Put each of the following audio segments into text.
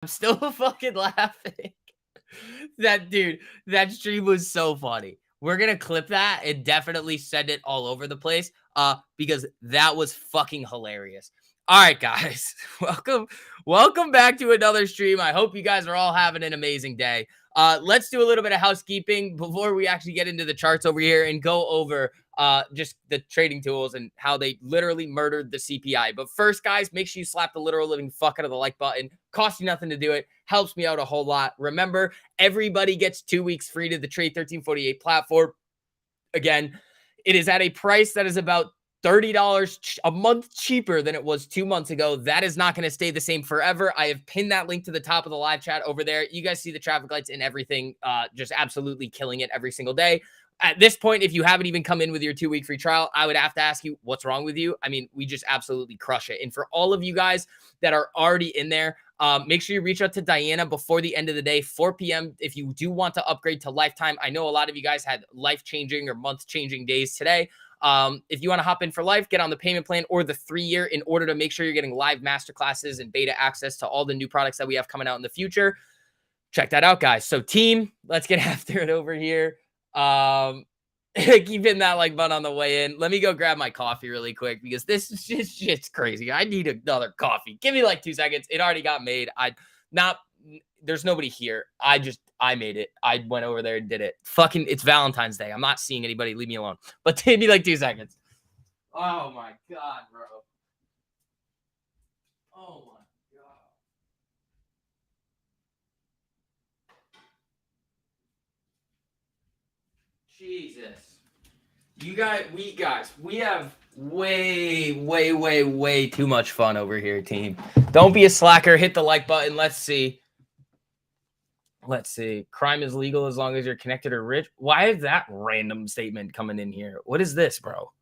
I'm still fucking laughing. That stream was so funny. We're gonna clip that and definitely send it all over the place. Because that was fucking hilarious. All right, guys. Welcome back to another stream. I hope you guys are all having an amazing day. Let's do a little bit of housekeeping before we actually get into the charts over here and go over just the trading tools and how they literally murdered the CPI. But first, guys, make sure you slap the literal living fuck out of the like button. Costs you nothing to do it. Helps me out a whole lot. Remember, everybody gets 2 weeks free to the Trade 1348 platform. Again, it is at a price that is about $30 a month cheaper than it was 2 months ago. That is not going to stay the same forever. I have pinned that link to the top of the live chat over there. You guys see the traffic lights and everything, just absolutely killing it every single day. At this point, if you haven't even come in with your 2 week free trial, I would have to ask you, what's wrong with you? I mean, we just absolutely crush it. And for all of you guys that are already in there, make sure you reach out to Diana before the end of the day, 4 p.m. if you do want to upgrade to lifetime. I know a lot of you guys had life-changing or month-changing days today. If you want to hop in for life, get on the payment plan or the 3-year in order to make sure you're getting live masterclasses and beta access to all the new products that we have coming out in the future. Check that out, guys. So team, let's get after it over here. Keep hitting that like button on the way in. Let me go grab my coffee really quick because this is just shit's crazy. I need another coffee. Give me like 2 seconds. It already got made. There's nobody here. I made it. I went over there and did it. Fucking, it's Valentine's Day. I'm not seeing anybody. Leave me alone. But give me like 2 seconds. Oh my God, bro. Oh my God. Jesus. We have way too much fun over here, team. Don't be a slacker. Hit the like button. Let's see. Crime is legal as long as you're connected or rich. Why is that random statement coming in here? What is this, bro?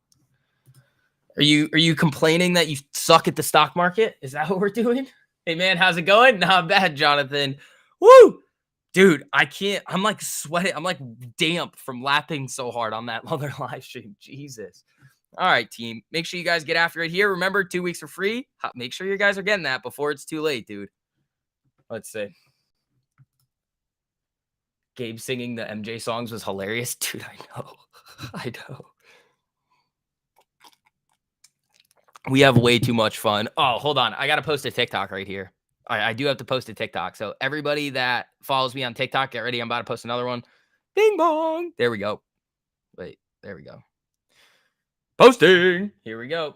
Are you complaining that you suck at the stock market? Is that what we're doing? Hey man, how's it going? Not bad, Jonathan. Woo! Dude, I can't. I'm like sweating. I'm like damp from lapping so hard on that other live stream. Jesus. All right, team. Make sure you guys get after it here. Remember, 2 weeks for free. Make sure you guys are getting that before it's too late, dude. Let's see. Gabe singing the MJ songs was hilarious. Dude, I know. I know. We have way too much fun. Oh, hold on. I got to post a TikTok right here. I do have to post a TikTok. So everybody that follows me on TikTok, get ready. I'm about to post another one. Bing bong. There we go. Wait, there we go. Posting. Here we go.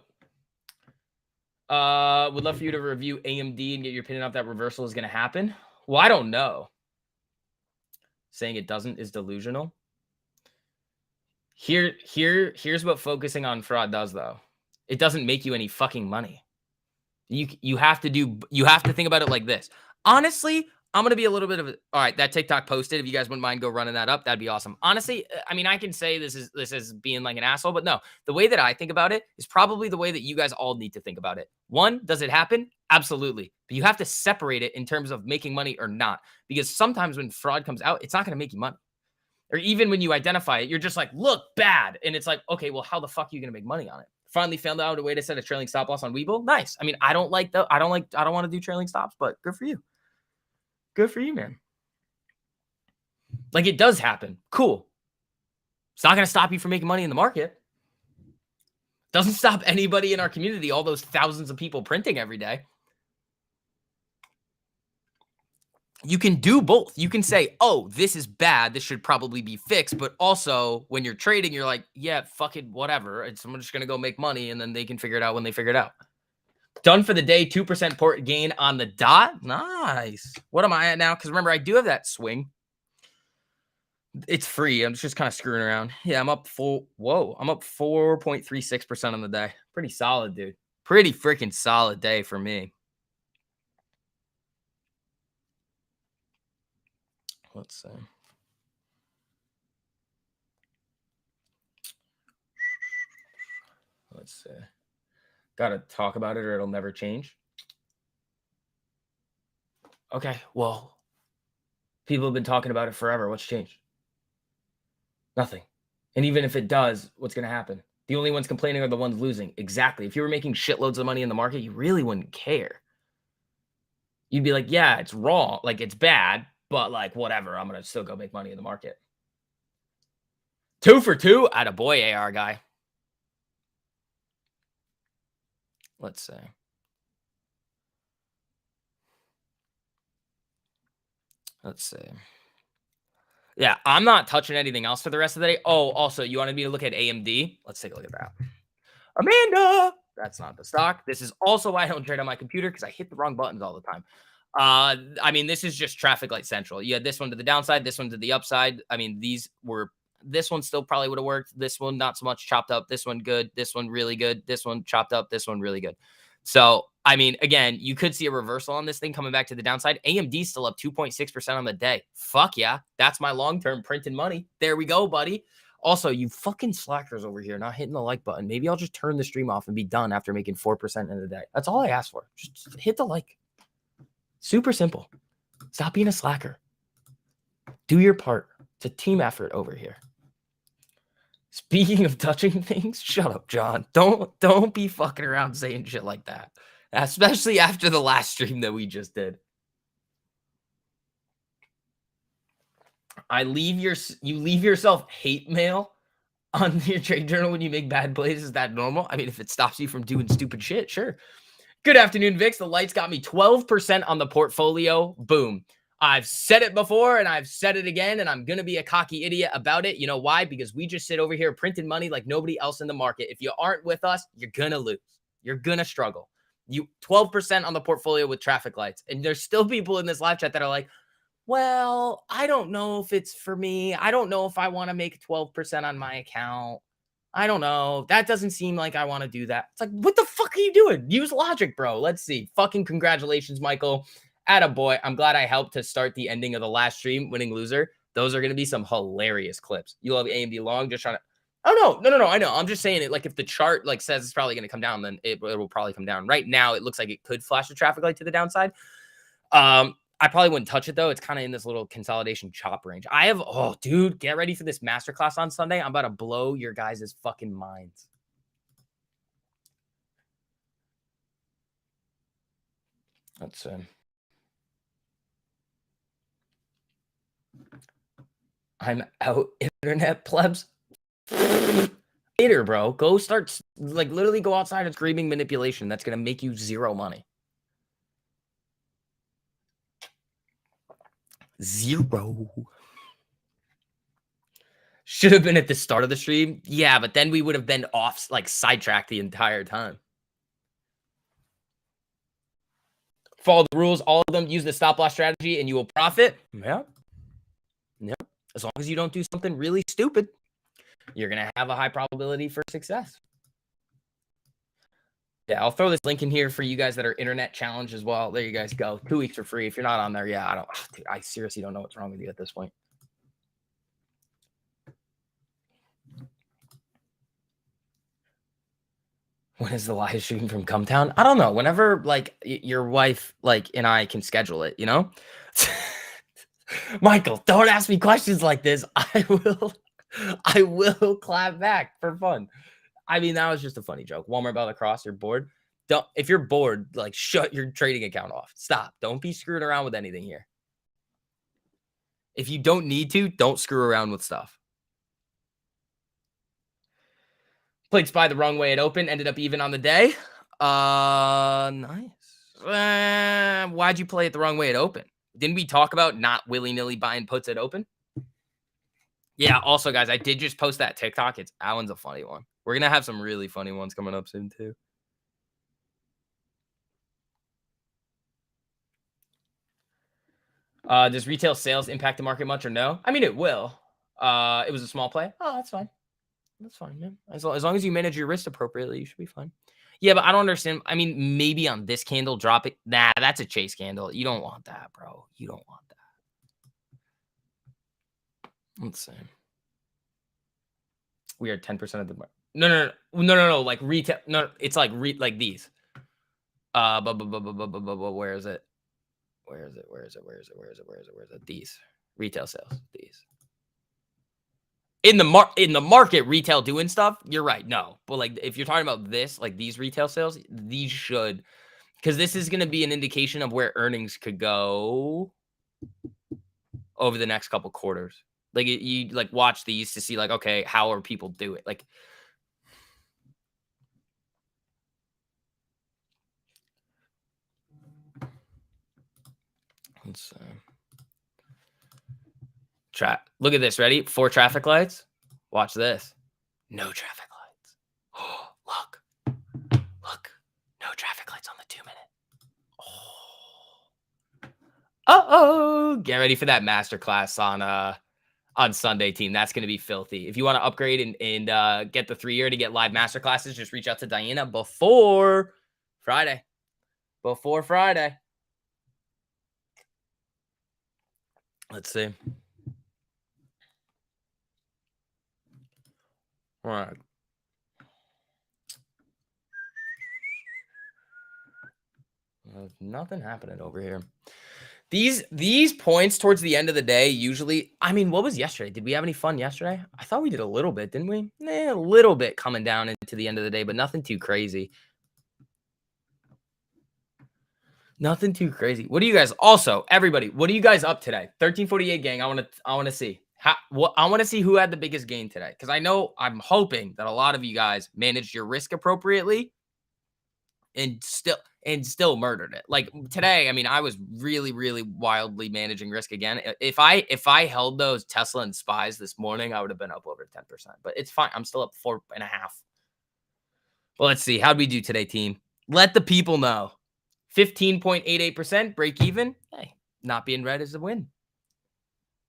Would love for you to review AMD and get your opinion on if that reversal is going to happen. Well, I don't know. Saying it doesn't is delusional. Here's what focusing on fraud does, though. It doesn't make you any fucking money. You have to think about it like this. Honestly, I'm gonna be a little bit of a, all right. That TikTok posted. If you guys wouldn't mind go running that up, that'd be awesome. Honestly, I mean, I can say this is being like an asshole, but no, the way that I think about it is probably the way that you guys all need to think about it. One, does it happen? Absolutely, but you have to separate it in terms of making money or not, because sometimes when fraud comes out, it's not gonna make you money. Or even when you identify it, you're just like, look bad, and it's like, okay, well, how the fuck are you gonna make money on it? Finally found out a way to set a trailing stop loss on Webull. Nice. I mean, I don't want to do trailing stops, but good for you. Good for you, man. Like, it does happen. Cool. It's not going to stop you from making money in the market. Doesn't stop anybody in our community, all those thousands of people printing every day. You can do both. You can say, oh, this is bad. This should probably be fixed. But also, when you're trading, you're like, yeah, fuck it, whatever. I'm just going to go make money, and then they can figure it out when they figure it out. Done for the day, 2% port gain on the dot. Nice. What am I at now? Because remember, I do have that swing. It's free. I'm just kind of screwing around. Yeah, I'm up I'm up 4.36% on the day. Pretty solid, dude. Pretty freaking solid day for me. Let's see. Let's see. Got to talk about it or it'll never change. Okay, well, people have been talking about it forever. What's changed? Nothing. And even if it does, what's going to happen? The only ones complaining are the ones losing. Exactly. If you were making shitloads of money in the market, you really wouldn't care. you'd be like, yeah, it's wrong. Like, it's bad, but like, whatever. I'm going to still go make money in the market. 2 for 2. Attaboy, AR guy. Let's see. Let's see. Yeah, I'm not touching anything else for the rest of the day. Oh, also, you wanted me to look at AMD? Let's take a look at that. Amanda! That's not the stock. This is also why I don't trade on my computer because I hit the wrong buttons all the time. I mean, this is just traffic light central. You had this one to the downside, this one to the upside. I mean, this one still probably would have worked. This one, not so much chopped up. This one, good. This one, really good. This one, chopped up. This one, really good. So, I mean, again, you could see a reversal on this thing coming back to the downside. AMD still up 2.6% on the day. Fuck yeah. That's my long-term printing money. There we go, buddy. Also, you fucking slackers over here not hitting the like button. Maybe I'll just turn the stream off and be done after making 4% in a day. That's all I ask for. Just hit the like. Super simple. Stop being a slacker. Do your part. It's a team effort over here. Speaking of touching things, shut up, John. Don't be fucking around saying shit like that. Especially after the last stream that we just did. You leave yourself hate mail on your trade journal when you make bad plays. Is that normal? I mean, if it stops you from doing stupid shit, sure. Good afternoon, Vix. The lights got me 12% on the portfolio. Boom. I've said it before and I've said it again, and I'm going to be a cocky idiot about it. You know why? Because we just sit over here printing money like nobody else in the market. If you aren't with us, you're going to lose. You're going to struggle. You 12% on the portfolio with traffic lights. And there's still people in this live chat that are like, well, I don't know if it's for me. I don't know if I want to make 12% on my account. I don't know. That doesn't seem like I want to do that. It's like, what the fuck are you doing? Use logic, bro. Let's see. Fucking congratulations, Michael. Attaboy. I'm glad I helped to start the ending of the last stream, winning loser. Those are going to be some hilarious clips. You love AMD long, just trying to. Oh, no. I know. I'm just saying it. Like, if the chart like says it's probably going to come down, then it will probably come down. Right now, it looks like it could flash a traffic light to the downside. I probably wouldn't touch it, though. It's kind of in this little consolidation chop range. Oh, dude, get ready for this masterclass on Sunday. I'm about to blow your guys' fucking minds. Let's see. I'm out, internet plebs. Later, bro. Go start, like, literally go outside and screaming manipulation. That's going to make you zero money. Zero. Should have been at the start of the stream. Yeah, but then we would have been off, like, sidetracked the entire time. Follow the rules, all of them. Use the stop loss strategy, and you will profit. Yeah. As long as you don't do something really stupid, you're going to have a high probability for success. Yeah, I'll throw this link in here for you guys that are internet challenged as well. There you guys go. 2 weeks for free. If you're not on there, yeah, I seriously don't know what's wrong with you at this point. When is the live stream from Cumtown? I don't know. Whenever, like, your wife, like, and I can schedule it, you know? Michael, don't ask me questions like this. I will clap back for fun. I mean, that was just a funny joke. Walmart by the cross, you're bored. If you're bored, like, shut your trading account off. Stop. Don't be screwing around with anything here. If you don't need to, don't screw around with stuff. Played SPY the wrong way at open. Ended up even on the day. Nice. Why'd you play it the wrong way at open? Didn't we talk about not willy-nilly buying puts at open? Yeah, also, guys, I did just post that TikTok. That one's a funny one. We're going to have some really funny ones coming up soon, too. Does retail sales impact the market much or no? I mean, it will. It was a small play. Oh, that's fine. That's fine, man. As long as you manage your risk appropriately, you should be fine. Yeah, but I don't understand. I mean, maybe on this candle, drop it. Nah, that's a chase candle. You don't want that, bro. You don't want that. Let's see. We are 10% of the market. No. Like retail. No, it's like like these. Where is it? Where is it? These retail sales. These. In the market, retail doing stuff, you're right. No, but like if you're talking about this, like these retail sales, these should because this is going to be an indication of where earnings could go over the next couple quarters. Like you like watch these to see like, okay, how are people do it? Like let's look at this. Ready? 4 traffic lights. Watch this. No traffic lights. Oh, look. No traffic lights on the 2-minute. Oh, get ready for that masterclass on Sunday, team. That's going to be filthy. If you want to upgrade and get the 3-year to get live masterclasses, just reach out to Diana before Friday. Before Friday. Let's see. All right. Nothing happening over here. These points towards the end of the day usually, I mean, what was yesterday? Did we have any fun yesterday? I thought we did a little bit, didn't we? A little bit coming down into the end of the day, but nothing too crazy. Nothing too crazy. What do you guys also, everybody, what are you guys up today? 1348 gang. I want to see. I want to see who had the biggest gain today, cuz I'm hoping that a lot of you guys managed your risk appropriately and still murdered it. Like today, I mean, I was really wildly managing risk again. If I held those Tesla and spies this morning, I would have been up over 10%. But it's fine. I'm still up 4.5. Well, let's see. How'd we do today, team? Let the people know. 15.88% break even. Hey, not being red is a win.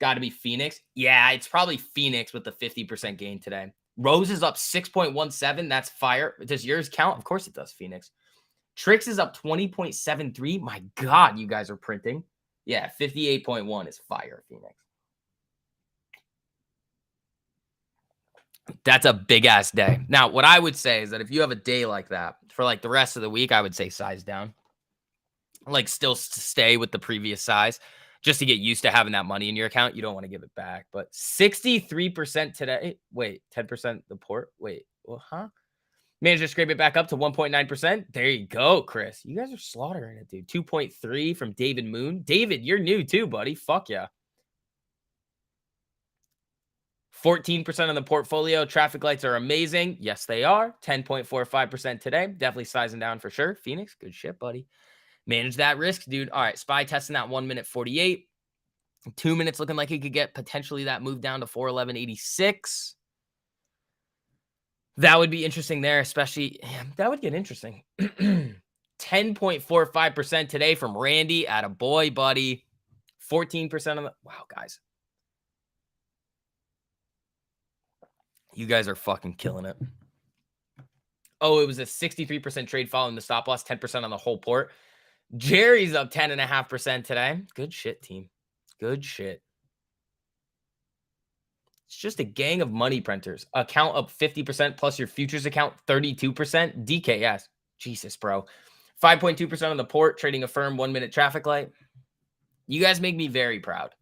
Got to be Phoenix. Yeah, it's probably Phoenix with the 50% gain today. Rose is up 6.17. That's fire. Does yours count? Of course it does, Phoenix. Trix is up 20.73. My God, you guys are printing. Yeah, 58.1 is fire, Phoenix. That's a big ass day. Now, what I would say is that if you have a day like that for like the rest of the week, I would say size down. Like still stay with the previous size just to get used to having that money in your account. You don't want to give it back. But 63% today. Wait, 10% the port. Wait, well, huh? Managed to scrape it back up to 1.9%. There you go, Chris. You guys are slaughtering it, dude. 2.3 from David Moon. David, you're new too, buddy. Fuck yeah. 14% on the portfolio. Traffic lights are amazing. Yes, they are. 10.45% today. Definitely sizing down for sure. Phoenix, good shit, buddy. Manage that risk, dude. All right, SPY testing that 1 minute 48. 2 minutes looking like he could get potentially that move down to 411.86. That would be interesting there, especially. That would get interesting. 10.45% today from Randy. At a boy, buddy. 14% on the. Wow, guys. You guys are fucking killing it. Oh, it was a 63% trade following the stop loss, 10% on the whole port. Jerry's up 10.5% today. Good shit, team. Good shit. It's just a gang of money printers. Account up 50% plus your futures account 32%. DKS. Jesus, bro. 5.2% on the port, trading a firm 1-minute traffic light. You guys make me very proud.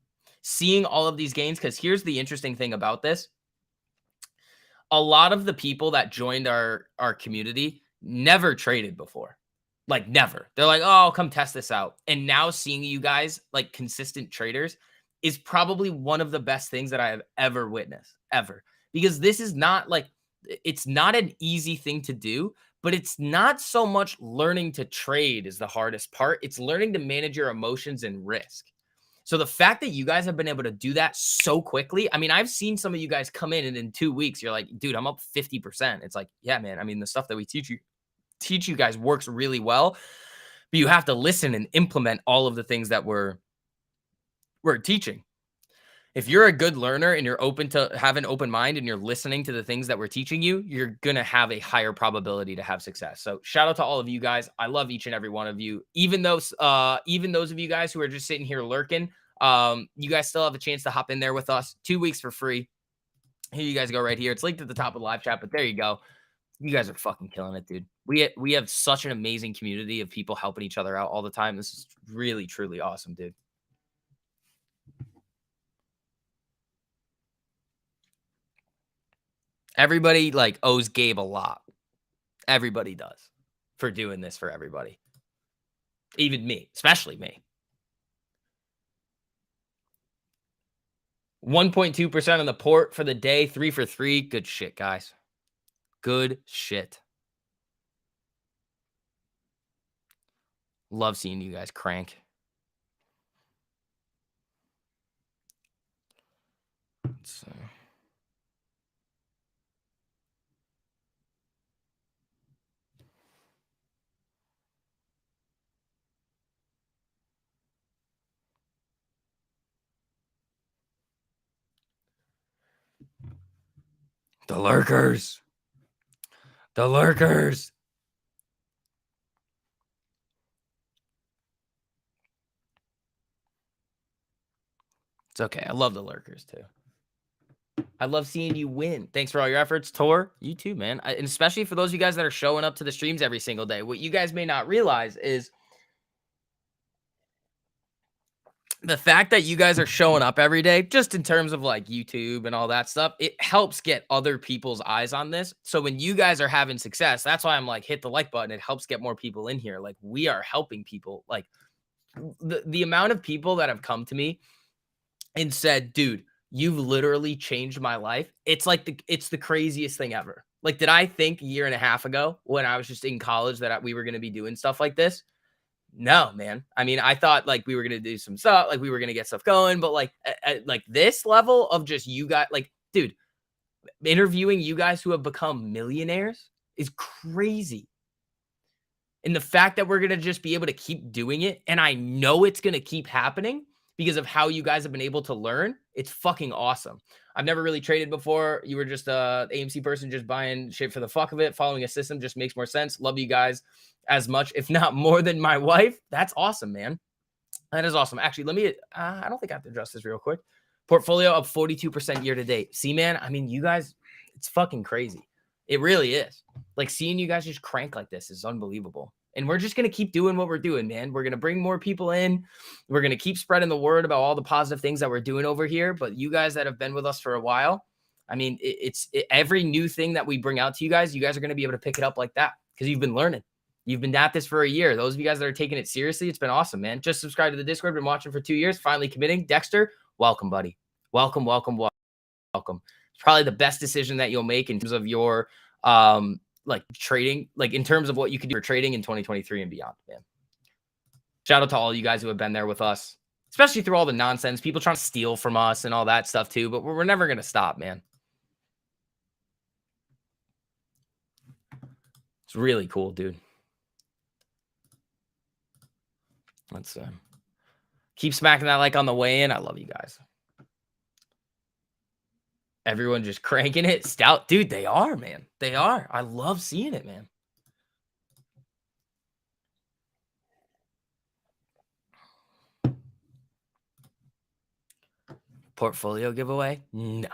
Seeing all of these gains, because here's the interesting thing about this. A lot of the people that joined our community never traded before. Like never. They're like, oh, I'll come test this out. And now seeing you guys like consistent traders is probably one of the best things that I have ever witnessed, ever. Because this is not like, it's not an easy thing to do, but it's not so much learning to trade is the hardest part. It's learning to manage your emotions and risk. So the fact that you guys have been able to do that so quickly, I mean, I've seen some of you guys come in and in 2 weeks, you're like, dude, I'm up 50%. It's like, yeah, man. I mean, the stuff that we teach you guys works really well, but you have to listen and implement all of the things that we're teaching. If you're a good learner and you're open to have an open mind and you're listening to the things that we're teaching you, you're going to have a higher probability to have success. So shout out to all of you guys. I love each and every one of you. Even those of you guys who are just sitting here lurking, you guys still have a chance to hop in there with us. 2 weeks for free. Here you guys go right here. It's linked at the top of the live chat, but there you go. You guys are fucking killing it, dude. We have such an amazing community of people helping each other out all the time. This is really, truly awesome, dude. Everybody like owes Gabe a lot. Everybody does for doing this for everybody. Even me, especially me. 1.2% on the port for the day, 3 for 3. Good shit, guys. Good shit. Love seeing you guys crank. So. The lurkers. The lurkers. It's okay. I love the lurkers too. I love seeing you win. Thanks for all your efforts, Tor. You too, man. And especially for those of you guys that are showing up to the streams every single day. What you guys may not realize is the fact that you guys are showing up every day, just in terms of like YouTube and all that stuff, it helps get other people's eyes on this. So when you guys are having success, that's why I'm like, hit the like button. It helps get more people in here. Like we are helping people. Like the amount of people that have come to me and said, dude, you've literally changed my life. It's the craziest thing ever. Like, did I think a year and a half ago when I was just in college that we were going to be doing stuff like this? No, man. I mean, I thought like we were gonna do some stuff, like we were gonna get stuff going, but like at like this level of just you guys, like, dude, interviewing you guys who have become millionaires is crazy. And the fact that we're gonna just be able to keep doing it, and I know it's gonna keep happening because of how you guys have been able to learn, it's fucking awesome. I've never really traded before. You were just a AMC person just buying shit for the fuck of it. Following a system just makes more sense. Love you guys as much, if not more than my wife. That's awesome, man. That is awesome. Actually, let me, I don't think I have to adjust this real quick. Portfolio up 42% year to date. See, man, I mean, you guys, it's fucking crazy. It really is. Like seeing you guys just crank like this is unbelievable. And we're just going to keep doing what we're doing, man. We're going to bring more people in. We're going to keep spreading the word about all the positive things that we're doing over here. But you guys that have been with us for a while, I mean, every new thing that we bring out to you guys are going to be able to pick it up like that because you've been learning. You've been at this for a year. Those of you guys that are taking it seriously, it's been awesome, man. Just subscribe to the Discord. Been watching for 2 years. Finally committing. Dexter, welcome, buddy. Welcome, welcome, welcome. It's probably the best decision that you'll make in terms of your like trading, like in terms of what you could do for trading in 2023 and beyond, man. Shout out to all you guys who have been there with us, especially through all the nonsense, people trying to steal from us and all that stuff too, but we're never going to stop, man. It's really cool, dude. Let's keep smacking that like on the way in. I love you guys. Everyone just cranking it. Stout, dude, they are, man. They are. I love seeing it, man. Portfolio giveaway? No.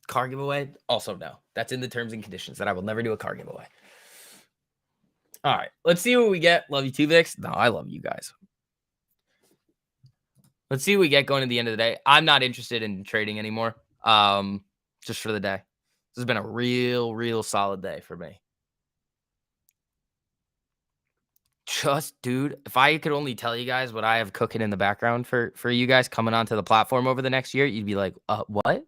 Car giveaway? Also no. That's in the terms and conditions that I will never do a car giveaway. All right, let's see what we get. Love you too, Vix. No, I love you guys. Let's see what we get going to the end of the day. I'm not interested in trading anymore. Just for the day. This has been a real solid day for me. Just, dude, if I could only tell you guys what I have cooking in the background for you guys coming onto the platform over the next year, you'd be like, what?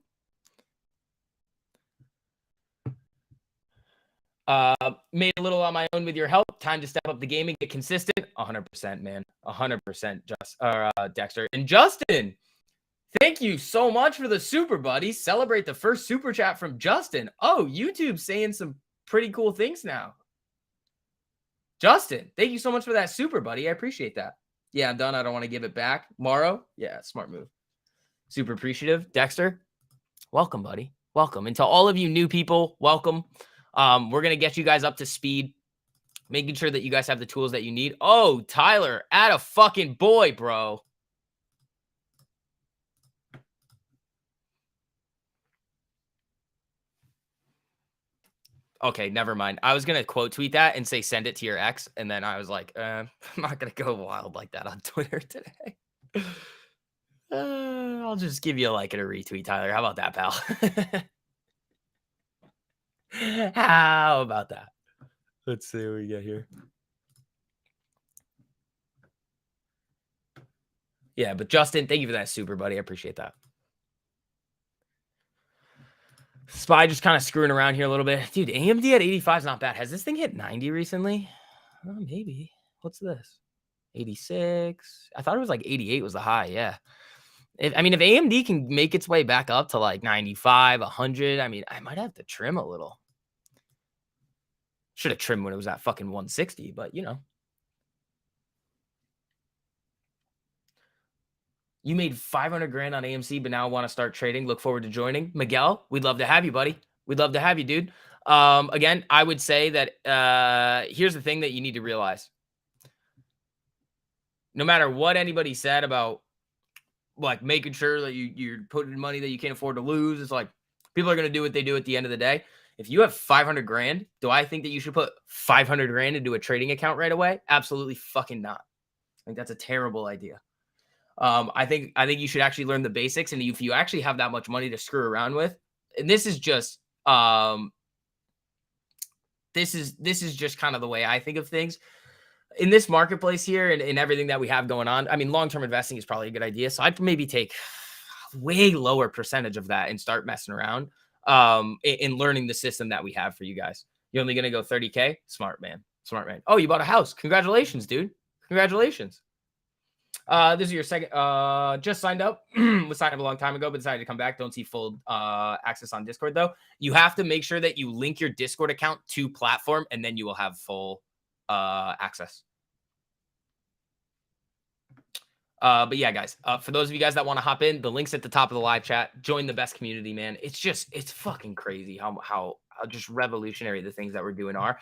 Made a little on my own with your help. Time to step up the game and get consistent. 100%, man. 100%, Dexter. And Justin, thank you so much for the super, buddy. Celebrate the first super chat from Justin. Oh, YouTube's saying some pretty cool things now. Justin, thank you so much for that super, buddy. I appreciate that. Yeah, I'm done. I don't want to give it back. Morrow, yeah, smart move. Super appreciative. Dexter, welcome, buddy. Welcome. And to all of you new people, welcome. We're going to get you guys up to speed, making sure that you guys have the tools that you need. Oh, Tyler, add a fucking boy, bro. Okay, never mind. I was going to quote tweet that and say, send it to your ex. And then I was like, I'm not going to go wild like that on Twitter today. I'll just give you a like and a retweet, Tyler. How about that, pal? How about that? Let's see what we get here. Yeah, but Justin, thank you for that super, buddy. I appreciate that. Spy just kind of screwing around here a little bit. Dude, AMD at 85 is not bad. Has this thing hit 90 recently? Maybe. What's this? 86. I thought it was like 88 was the high. Yeah. I mean, if AMD can make its way back up to like 95, 100, I mean, I might have to trim a little. Should have trimmed when it was at fucking 160, but you know. You made 500 grand on AMC, but now want to start trading. Look forward to joining. Miguel, we'd love to have you, buddy. We'd love to have you, dude. Again, I would say that here's the thing that you need to realize. No matter what anybody said about like making sure that you're putting money that you can't afford to lose, it's like people are going to do what they do at the end of the day. If you have 500 grand, do I think that you should put 500 grand into a trading account right away? Absolutely fucking not. I think that's a terrible idea. I think you should actually learn the basics, and if you actually have that much money to screw around with, and this is just this is just kind of the way I think of things in this marketplace here, and everything that we have going on. I mean, long-term investing is probably a good idea, so I'd maybe take way lower percentage of that and start messing around in learning the system that we have for you guys. You're only gonna go 30K. Smart man. Oh, you bought a house. Congratulations, dude. Congratulations. This is your second. Just signed up. Was signed up a long time ago, but decided to come back. Don't see full access on Discord though. You have to make sure that you link your Discord account to platform, and then you will have full access. But yeah, guys. For those of you guys that want to hop in, the link's at the top of the live chat. Join the best community, man. It's fucking crazy how just revolutionary the things that we're doing are.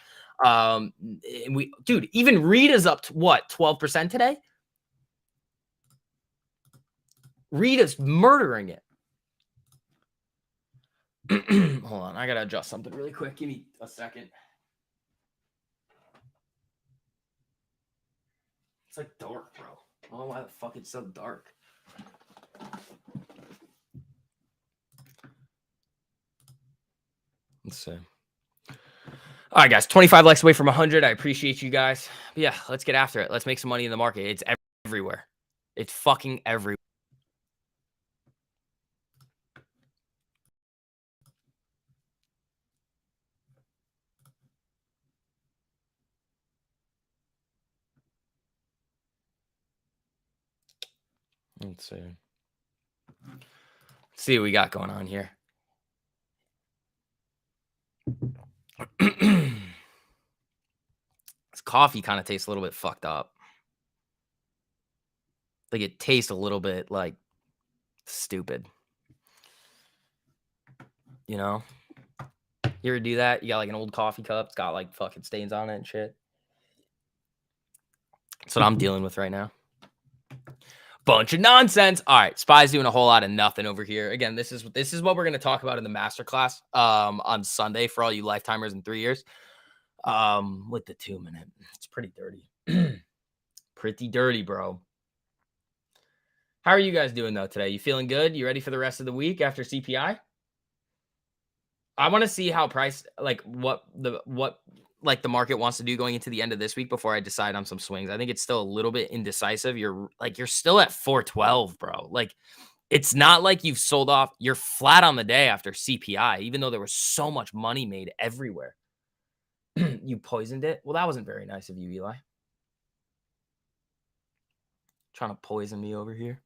Dude, even Rita's up to what 12% today. Rita's murdering it. Hold on. I got to adjust something really quick. Give me a second. It's like dark, bro. I don't know why the fuck it's so dark. Let's see. All right, guys. 25 likes away from 100. I appreciate you guys. But yeah, let's get after it. Let's make some money in the market. It's everywhere. It's fucking everywhere. Let's see. Let's see what we got going on here. This coffee kind of tastes a little bit fucked up. Like it tastes a little bit like stupid. You know? You ever do that? You got like an old coffee cup, it's got like fucking stains on it and shit. That's what I'm dealing with right now. Bunch of nonsense. All right, Spy's doing a whole lot of nothing over here. Again, this is what we're going to talk about in the masterclass on Sunday for all you lifetimers in 3 years. With the 2 minute, it's pretty dirty. Pretty dirty, bro. How are you guys doing though today? You feeling good? You ready for the rest of the week after CPI? I want to see how price what the market wants to do going into the end of this week before I decide on some swings. I think it's still a little bit indecisive. You're still at 412, bro. Like it's not like you've sold off. You're flat on the day after CPI, even though there was so much money made everywhere. You poisoned it. Well, that wasn't very nice of you, Eli. Trying to poison me over here.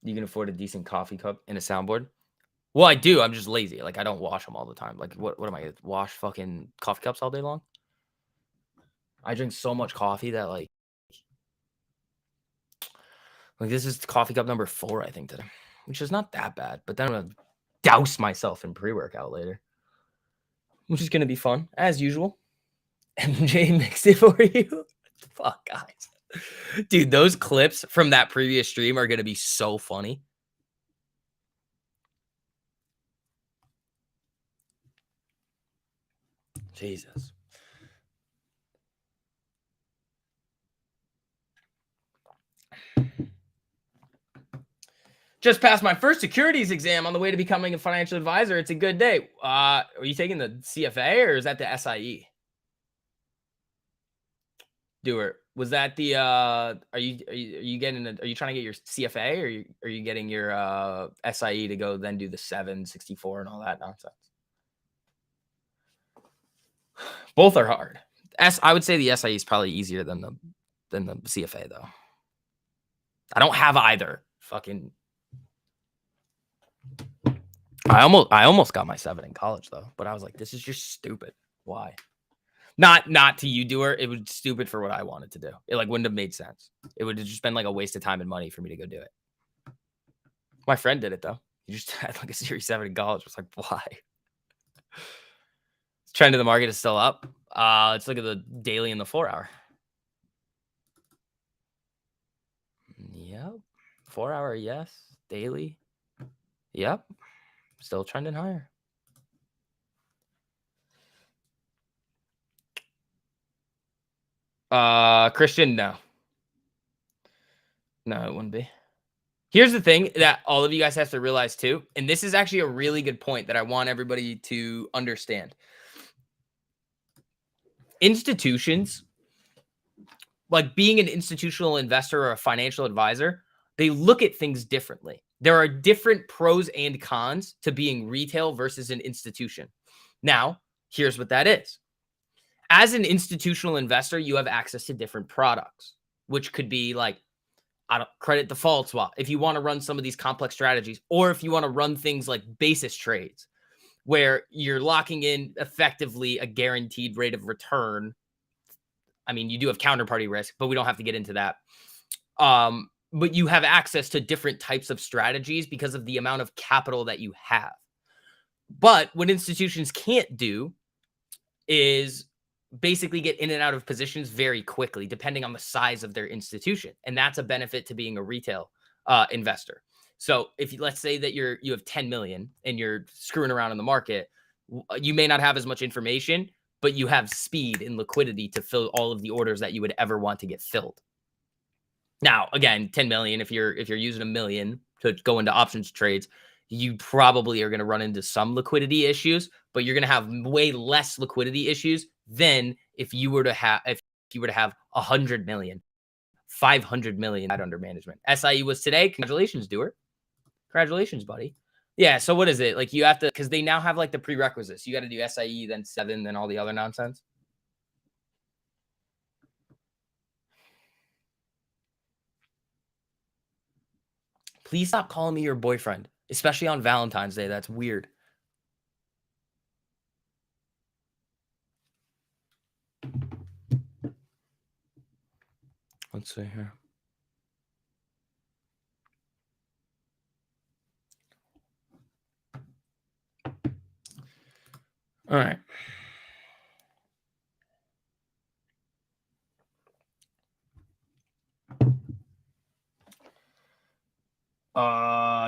You can afford a decent coffee cup and a soundboard. Well, I do. I'm just lazy. Like I don't wash them all the time. Like what am I gonna wash fucking coffee cups all day long? I drink so much coffee that like this is coffee cup number 4, I think, today, which is not that bad. But then I'm gonna douse myself in pre-workout later, which is gonna be fun as usual. MJ mixed it for you. Fuck, guys. Dude, those clips from that previous stream are gonna be so funny. Jesus. Just passed my first securities exam on the way to becoming a financial advisor. It's a good day. Are you taking the CFA or is that the SIE? Doer. Was that the are you trying to get your CFA or are you getting your SIE to go then do the 764 and all that nonsense? Both are hard. I would say the SIE is probably easier than the CFA though. I don't have either. Fucking I almost got my 7 in college though, but I was like, this is just stupid. Why? Not to you, Doer. It was stupid for what I wanted to do. It like wouldn't have made sense. It would have just been like a waste of time and money for me to go do it. My friend did it though. He just had like a Series 7 in college. I was like, why? Trend of the market is still up. Let's look at the daily and the 4-hour. Yep. 4-hour, yes. Daily. Yep. Still trending higher. Christian, no. No, it wouldn't be. Here's the thing that all of you guys have to realize too, and this is actually a really good point that I want everybody to understand. Institutions, like being an institutional investor or a financial advisor, they look at things differently. There are different pros and cons to being retail versus an institution. Now, here's what that is. As an institutional investor, you have access to different products, which could be like credit default swap if you want to run some of these complex strategies, or if you want to run things like basis trades where you're locking in effectively a guaranteed rate of return. I mean, you do have counterparty risk, but we don't have to get into that. But you have access to different types of strategies because of the amount of capital that you have. But what institutions can't do is basically get in and out of positions very quickly, depending on the size of their institution. And that's a benefit to being a retail investor. So if let's say that you have 10 million and you're screwing around in the market, you may not have as much information, but you have speed and liquidity to fill all of the orders that you would ever want to get filled. Now, again, 10 million, if you're using a million to go into options trades, you probably are going to run into some liquidity issues, but you're going to have way less liquidity issues than if you were to have 100 million, 500 million under management. SIE was today. Congratulations, Doer. Congratulations, buddy. Yeah. So what is it? Like you have to, because they now have like the prerequisites. You got to do SIE, then 7, then all the other nonsense. Please stop calling me your boyfriend, especially on Valentine's Day. That's weird. Let's see here. All right.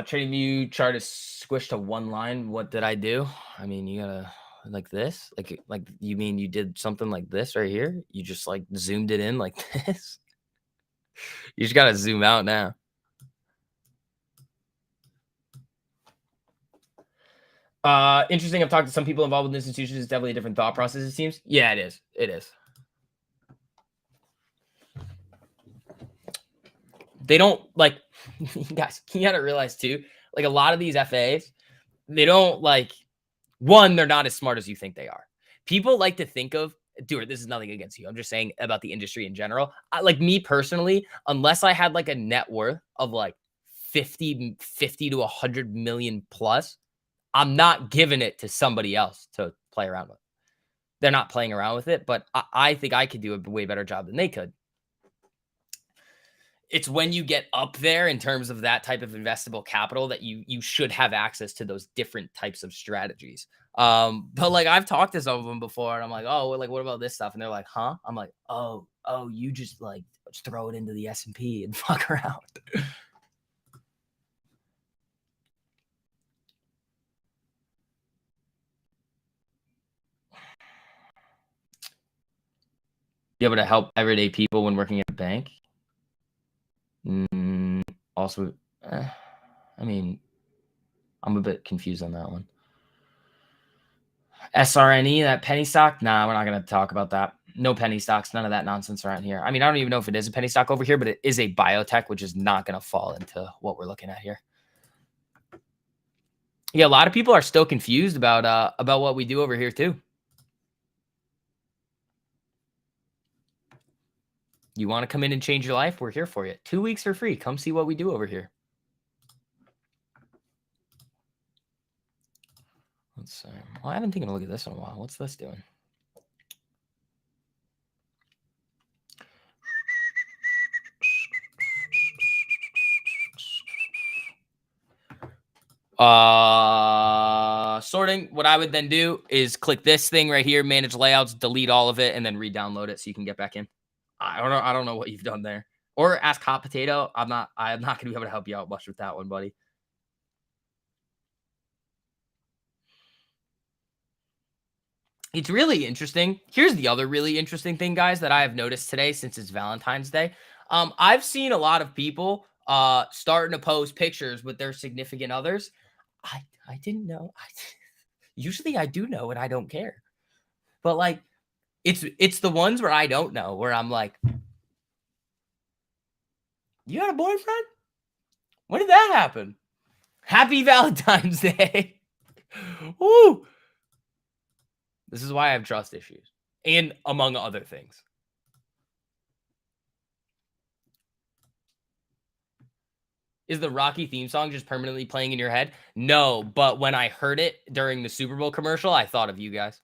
Trading view chart is squished to one line. What did I do? I mean, you gotta like this. Like you mean you did something like this right here? You just like zoomed it in like this? You just gotta zoom out now. Interesting. I've talked to some people involved with institutions. It's definitely a different thought process, it seems. Yeah, it is. It is. They don't like guys, you gotta realize too, like a lot of these FAs, they don't like one, they're not as smart as you think they are. People like to think of, dude, this is nothing against you. I'm just saying about the industry in general. Like me personally, unless I had like a net worth of like 50 to 100 million plus, I'm not giving it to somebody else to play around with. They're not playing around with it, but I think I could do a way better job than they could. It's when you get up there in terms of that type of investable capital that you should have access to those different types of strategies. But like I've talked to some of them before, and I'm like, oh, well, like what about this stuff? And they're like, huh? I'm like, oh, you just like throw it into the S&P and fuck around. Be able to help everyday people when working at a bank. Also, I mean, I'm a bit confused on that one. SRNE, that penny stock? Nah, we're not going to talk about that. No penny stocks, none of that nonsense around here. I mean, I don't even know if it is a penny stock over here, but it is a biotech, which is not going to fall into what we're looking at here. Yeah, a lot of people are still confused about what we do over here too. You want to come in and change your life? We're here for you. 2 weeks for free. Come see what we do over here. Let's see. Well, I haven't taken a look at this in a while. What's this doing? Sorting. What I would then do is click this thing right here, manage layouts, delete all of it, and then re-download it so you can get back in. I don't know what you've done there. Or ask Hot Potato. I'm not gonna be able to help you out much with that one, buddy. It's really interesting. Here's the other really interesting thing, guys, that I have noticed today since it's Valentine's Day. I've seen a lot of people starting to post pictures with their significant others. I didn't know. Usually I do know and I don't care. But like it's the ones where I don't know where I'm like, you got a boyfriend? When did that happen? Happy Valentine's Day. Woo! This is why I have trust issues. And among other things. Is the Rocky theme song just permanently playing in your head? No, but when I heard it during the Super Bowl commercial, I thought of you guys.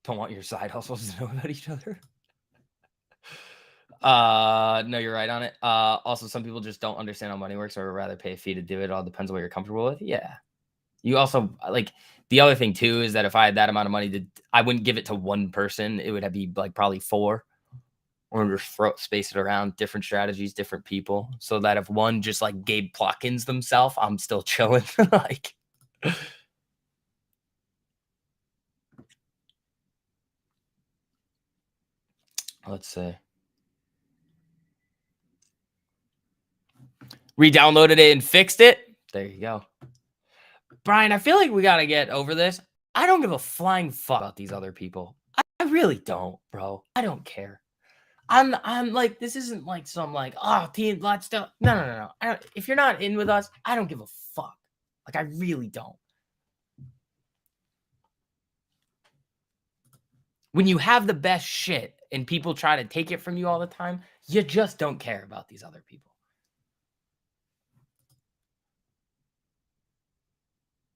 Don't want your side hustles to know about each other. No, you're right on it. Also, some people just don't understand how money works or would rather pay a fee to do it. It all depends on what you're comfortable with. Yeah. You also like the other thing too is that if I had that amount of money I wouldn't give it to one person. It would be like probably 4 or just space it around different strategies, different people, so that if one just like Gabe Plotkins themselves, I'm still chilling. Like, let's see. Re-downloaded it and fixed it. There you go. Brian, I feel like we got to get over this. I don't give a flying fuck about these other people. I really don't, bro. I don't care. I'm like, this isn't like some like, oh, team, let's do. No. If you're not in with us, I don't give a fuck. Like, I really don't. When you have the best shit and people try to take it from you all the time, you just don't care about these other people.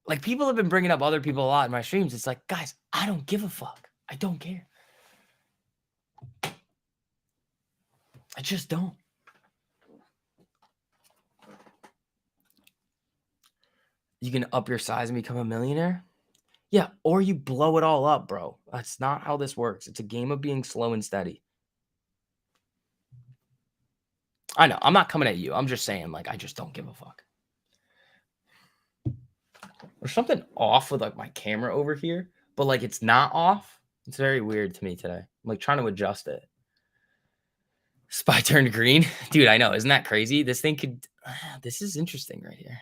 Like, people have been bringing up other people a lot in my streams. It's like, guys, I don't give a fuck. I don't care. I just don't. You can up your size and become a millionaire? Yeah, or you blow it all up, bro. That's not how this works. It's a game of being slow and steady. I know. I'm not coming at you. I'm just saying, like, I just don't give a fuck. There's something off with like my camera over here, but like it's not off. It's very weird to me today. I'm like trying to adjust it. Spy turned green. Dude, I know. Isn't that crazy? This thing could this is interesting right here.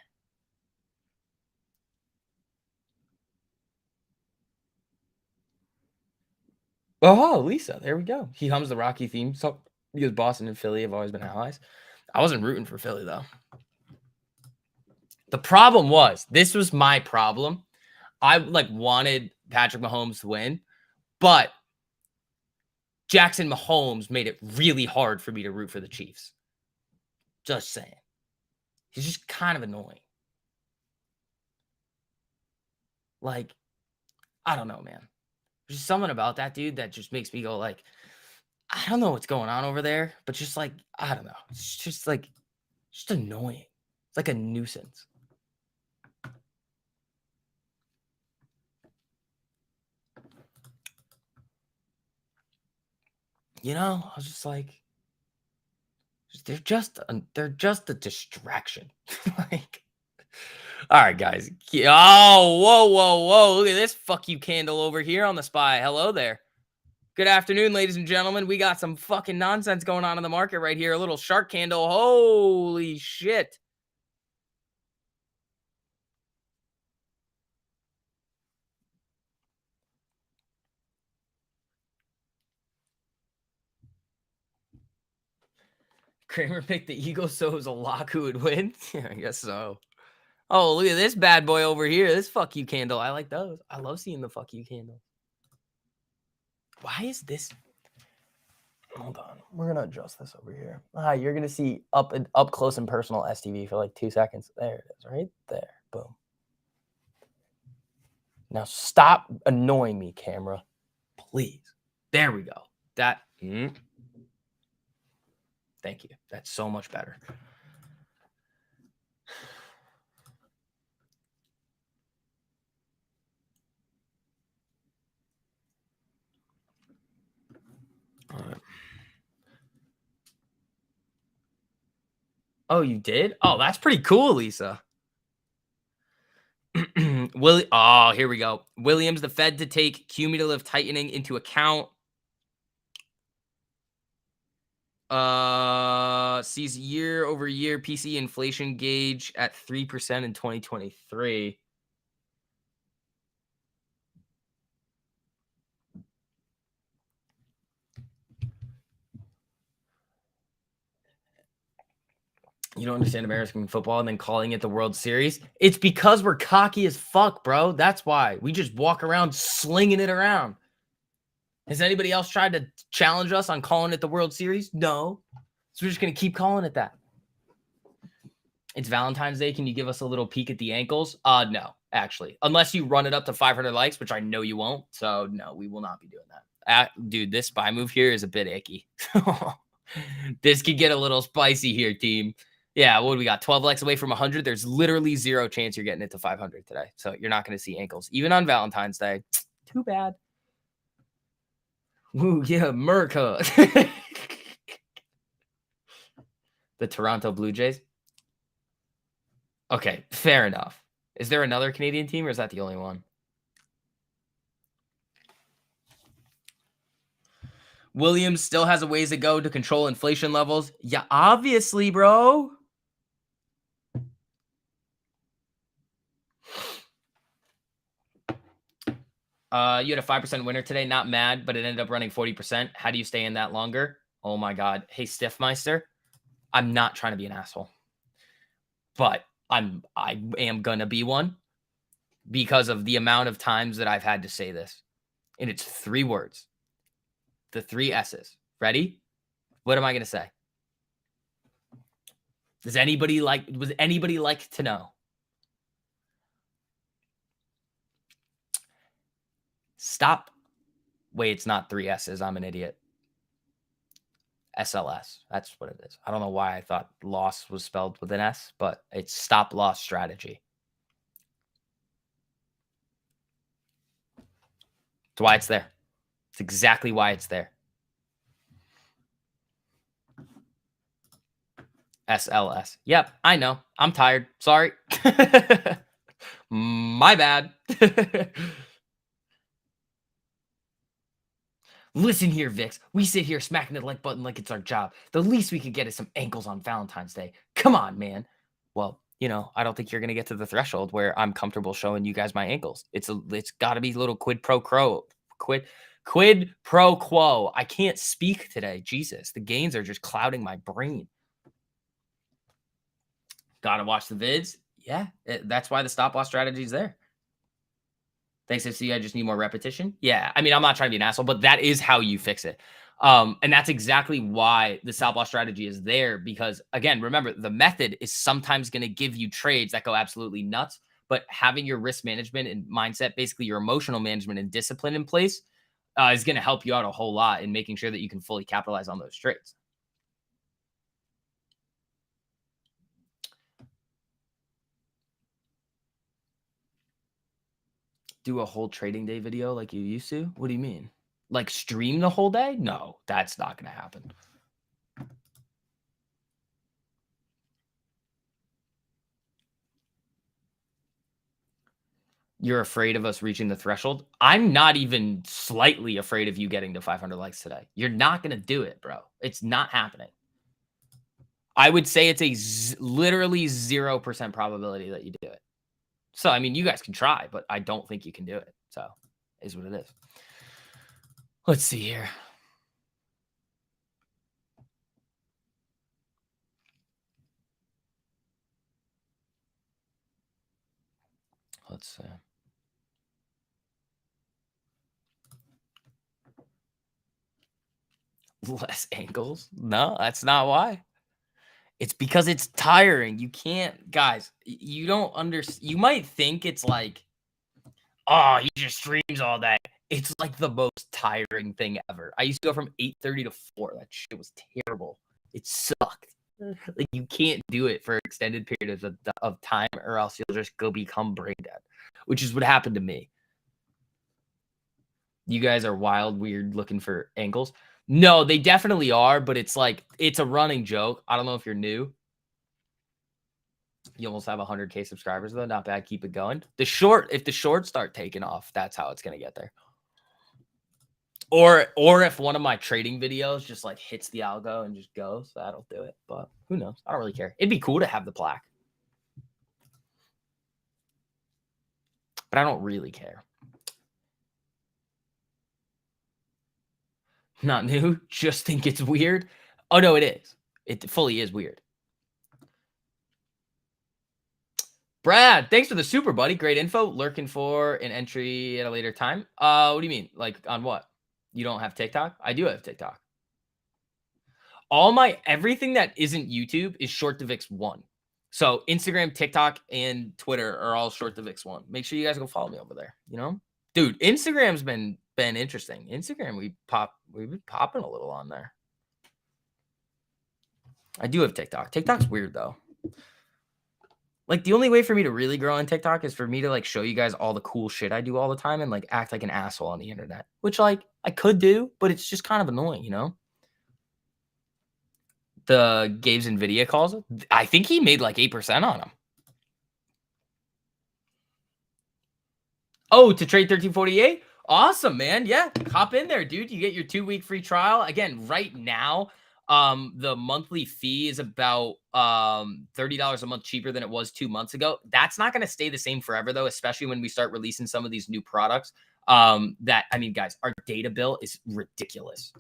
Oh, Lisa. There we go. He hums the Rocky theme. So because Boston and Philly have always been allies. I wasn't rooting for Philly though. The problem was, this was my problem. I like wanted Patrick Mahomes to win, but Jackson Mahomes made it really hard for me to root for the Chiefs. Just saying. He's just kind of annoying. Like, I don't know, man. There's just something about that dude that just makes me go like, I don't know what's going on over there, but just like, I don't know. It's just like, just annoying. It's like a nuisance. You know, I was just like, they're just a distraction. Like, all right, guys. Oh, whoa. Look at this fuck you candle over here on the spy. Hello there. Good afternoon, ladies and gentlemen. We got some fucking nonsense going on in the market right here. A little shark candle. Holy shit. Kramer picked the Eagles, so it was a lock who would win. Yeah, I guess so. Oh, look at this bad boy over here. This fuck you candle. I like those. I love seeing the fuck you candle. Why is this? Hold on. We're gonna adjust this over here. Hi, you're gonna see up close and personal STV for like 2 seconds. There it is, right there. Boom. Now stop annoying me, camera. Please. There we go. That. Thank you. That's so much better. All right. Oh, you did? Oh, that's pretty cool, Lisa. Here we go. Williams, the Fed to take cumulative tightening into account. Sees year-over-year PC inflation gauge at 3% in 2023. You don't understand American football and then calling it the World Series? It's because we're cocky as fuck, bro. That's why. We just walk around slinging it around. Has anybody else tried to challenge us on calling it the World Series? No. So we're just going to keep calling it that. It's Valentine's Day. Can you give us a little peek at the ankles? No, actually. Unless you run it up to 500 likes, which I know you won't. So, no, we will not be doing that. Dude, this spy move here is a bit icky. This could get a little spicy here, team. Yeah, what do we got? 12 likes away from 100. There's literally zero chance you're getting it to 500 today. So, you're not going to see ankles. Even on Valentine's Day. Too bad. Ooh, yeah, America. The Toronto Blue Jays. Okay, fair enough. Is there another Canadian team or is that the only one? Williams still has a ways to go to control inflation levels. Yeah, obviously, bro. You had a 5% winner today. Not mad, but it ended up running 40%. How do you stay in that longer? Oh my God. Hey, Stiffmeister, I'm not trying to be an asshole, but I am gonna be one because of the amount of times that I've had to say this. And it's 3 words. The 3 S's. Ready? What am I gonna say? Would anybody like to know? Stop. Wait, it's not 3 S's. I'm an idiot. SLS. That's what it is. I don't know why I thought loss was spelled with an S, but it's stop loss strategy. That's why it's there. It's exactly why it's there. SLS. Yep, I know. I'm tired. Sorry. My bad. Listen here, Vix. We sit here smacking the like button like it's our job. The least we could get is some ankles on Valentine's Day. Come on, man. Well, I don't think you're gonna get to the threshold where I'm comfortable showing you guys my ankles. It's got to be a little quid pro quo. I can't speak today. Jesus, the gains are just clouding my brain. Gotta watch the vids. Yeah, that's why the stop loss strategy is there. Thanks, FC. I just need more repetition. Yeah, I mean, I'm not trying to be an asshole, but that is how you fix it. And that's exactly why the stop loss strategy is there. Because again, remember, the method is sometimes going to give you trades that go absolutely nuts. But having your risk management and mindset, basically your emotional management and discipline in place, is going to help you out a whole lot in making sure that you can fully capitalize on those trades. Do a whole trading day video like you used to? What do you mean? Like stream the whole day? No, that's not going to happen. You're afraid of us reaching the threshold? I'm not even slightly afraid of you getting to 500 likes today. You're not gonna do it, bro. It's not happening. I would say it's a literally 0% probability that you do it. So, I mean, you guys can try, but I don't think you can do it. So, is what it is. Let's see here. Let's see. Less angles? No, that's not why. It's because it's tiring. You can't, guys, you don't understand. You might think it's like, oh, he just streams all day. It's like the most tiring thing ever. I used to go from 8:30 to 4. That shit was terrible. It sucked. Like, you can't do it for extended periods of time, or else you'll just go become brain dead, which is what happened to me. You guys are wild, weird, looking for angles. No, they definitely are, but it's like, it's a running joke. I don't know if you're new. You almost have 100K subscribers, though. Not bad. Keep it going. If the shorts start taking off, that's how it's going to get there. Or if one of my trading videos just like hits the algo and just goes, that'll do it. But who knows? I don't really care. It'd be cool to have the plaque, but I don't really care. Not new. Just think it's weird. Oh, no, it is. It fully is weird. Brad, thanks for the super, buddy. Great info. Lurking for an entry at a later time. What do you mean? Like, on what? You don't have TikTok? I do have TikTok. Everything that isn't YouTube is short to VIX 1. So Instagram, TikTok, and Twitter are all short to VIX 1. Make sure you guys go follow me over there. You know, dude, Instagram's been interesting. Instagram, we've been popping a little on there. I do have TikTok. TikTok's weird though. Like, the only way for me to really grow on TikTok is for me to like show you guys all the cool shit I do all the time and like act like an asshole on the internet, which like I could do, but it's just kind of annoying, you know? The Gabe's Nvidia calls, I think he made like 8% on them. Oh, to trade 1348? Awesome, man. Yeah, hop in there, dude. You get your 2-week free trial. Again, right now, the monthly fee is about $30 a month cheaper than it was 2 months ago. That's not going to stay the same forever, though, especially when we start releasing some of these new products. I mean, guys, our data bill is ridiculous.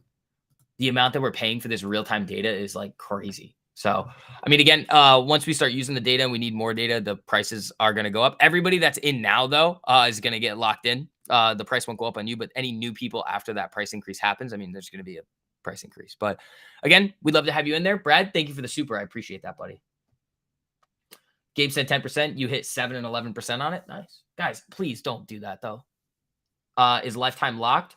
The amount that we're paying for this real-time data is like crazy. So, I mean, again, once we start using the data and we need more data, the prices are going to go up. Everybody that's in now, though, is going to get locked in. The price won't go up on you, but any new people after that price increase happens, I mean, there's going to be a price increase. But again, we'd love to have you in there. Brad, thank you for the super. I appreciate that, buddy. Gabe said 10%. You hit 7 and 11% on it. Nice. Guys, please don't do that, though. Is lifetime locked?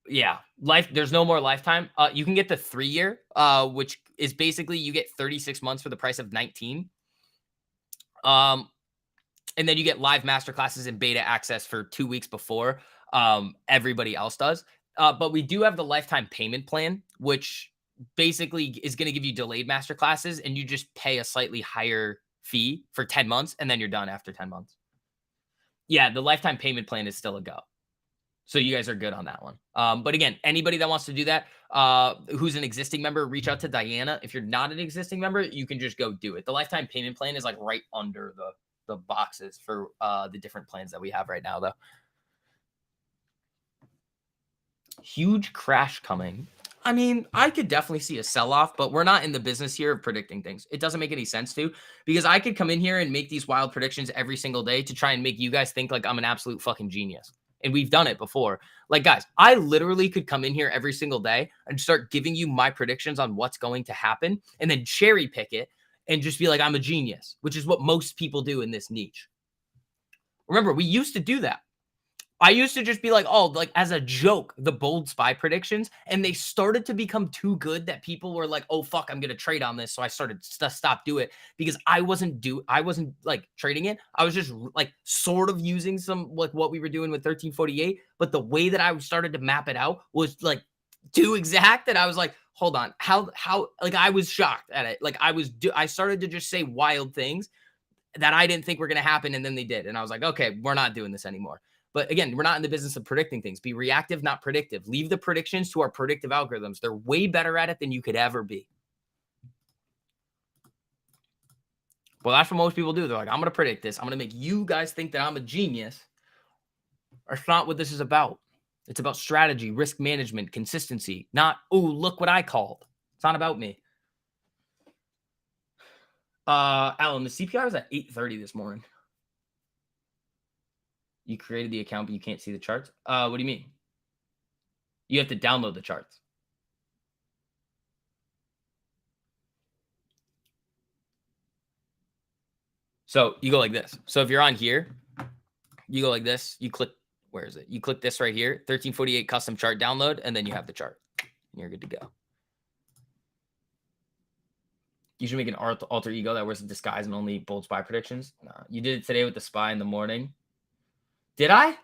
Yeah, there's no more lifetime. You can get the 3-year, which is basically you get 36 months for the price of 19. And then you get live masterclasses and beta access for 2 weeks before everybody else does. But we do have the lifetime payment plan, which basically is going to give you delayed masterclasses, and you just pay a slightly higher fee for 10 months, and then you're done after 10 months. Yeah, the lifetime payment plan is still a go. So you guys are good on that one. But again, anybody that wants to do that, who's an existing member, reach out to Diana. If you're not an existing member, you can just go do it. The lifetime payment plan is like right under the boxes for the different plans that we have right now, though. Huge crash coming. I mean, I could definitely see a sell-off, but we're not in the business here of predicting things. It doesn't make any sense to, because I could come in here and make these wild predictions every single day to try and make you guys think like I'm an absolute fucking genius. And we've done it before. Like, guys, I literally could come in here every single day and start giving you my predictions on what's going to happen and then cherry pick it and just be like, I'm a genius, which is what most people do in this niche. Remember, we used to do that. I used to just be like, oh, like as a joke, the bold spy predictions, and they started to become too good that people were like, oh, fuck, I'm going to trade on this. So I started to stop do it because I wasn't like trading it. I was just like sort of using some like what we were doing with 1348. But the way that I started to map it out was like too exact that I was like, hold on, how, like I was shocked at it. Like I started to just say wild things. that I didn't think were going to happen. And then they did. And I was like, okay, we're not doing this anymore. But again, we're not in the business of predicting things. Be reactive, not predictive. Leave the predictions to our predictive algorithms. They're way better at it than you could ever be. Well, that's what most people do. They're like, I'm going to predict this. I'm going to make you guys think that I'm a genius. That's not what this is about. It's about strategy, risk management, consistency, not, oh, look what I called. It's not about me. Alan, the CPI was at 8:30 this morning. You created the account, but you can't see the charts? What do you mean? You have to download the charts. So you go like this. So if you're on here, you go like this. You click, where is it? You click this right here, 1348 custom chart download, and then you have the chart. And you're good to go. You should make an alter ego that wears a disguise and only bolts buy predictions. No, you did it today with the spy in the morning. Did I?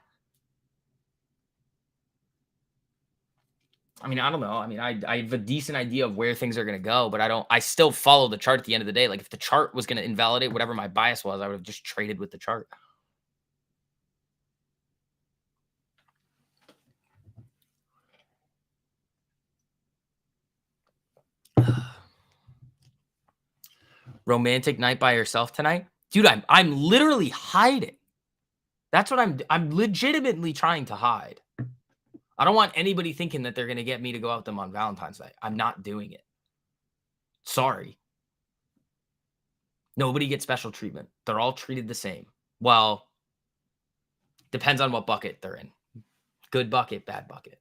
I mean, I don't know. I mean, I have a decent idea of where things are going to go, but I still follow the chart at the end of the day. Like if the chart was going to invalidate whatever my bias was, I would have just traded with the chart. Romantic night by yourself tonight? Dude, I'm literally hiding. That's what I'm legitimately trying to hide. I don't want anybody thinking that they're going to get me to go out with them on Valentine's Day. I'm not doing it. Sorry. Nobody gets special treatment. They're all treated the same. Well, depends on what bucket they're in. Good bucket, bad bucket.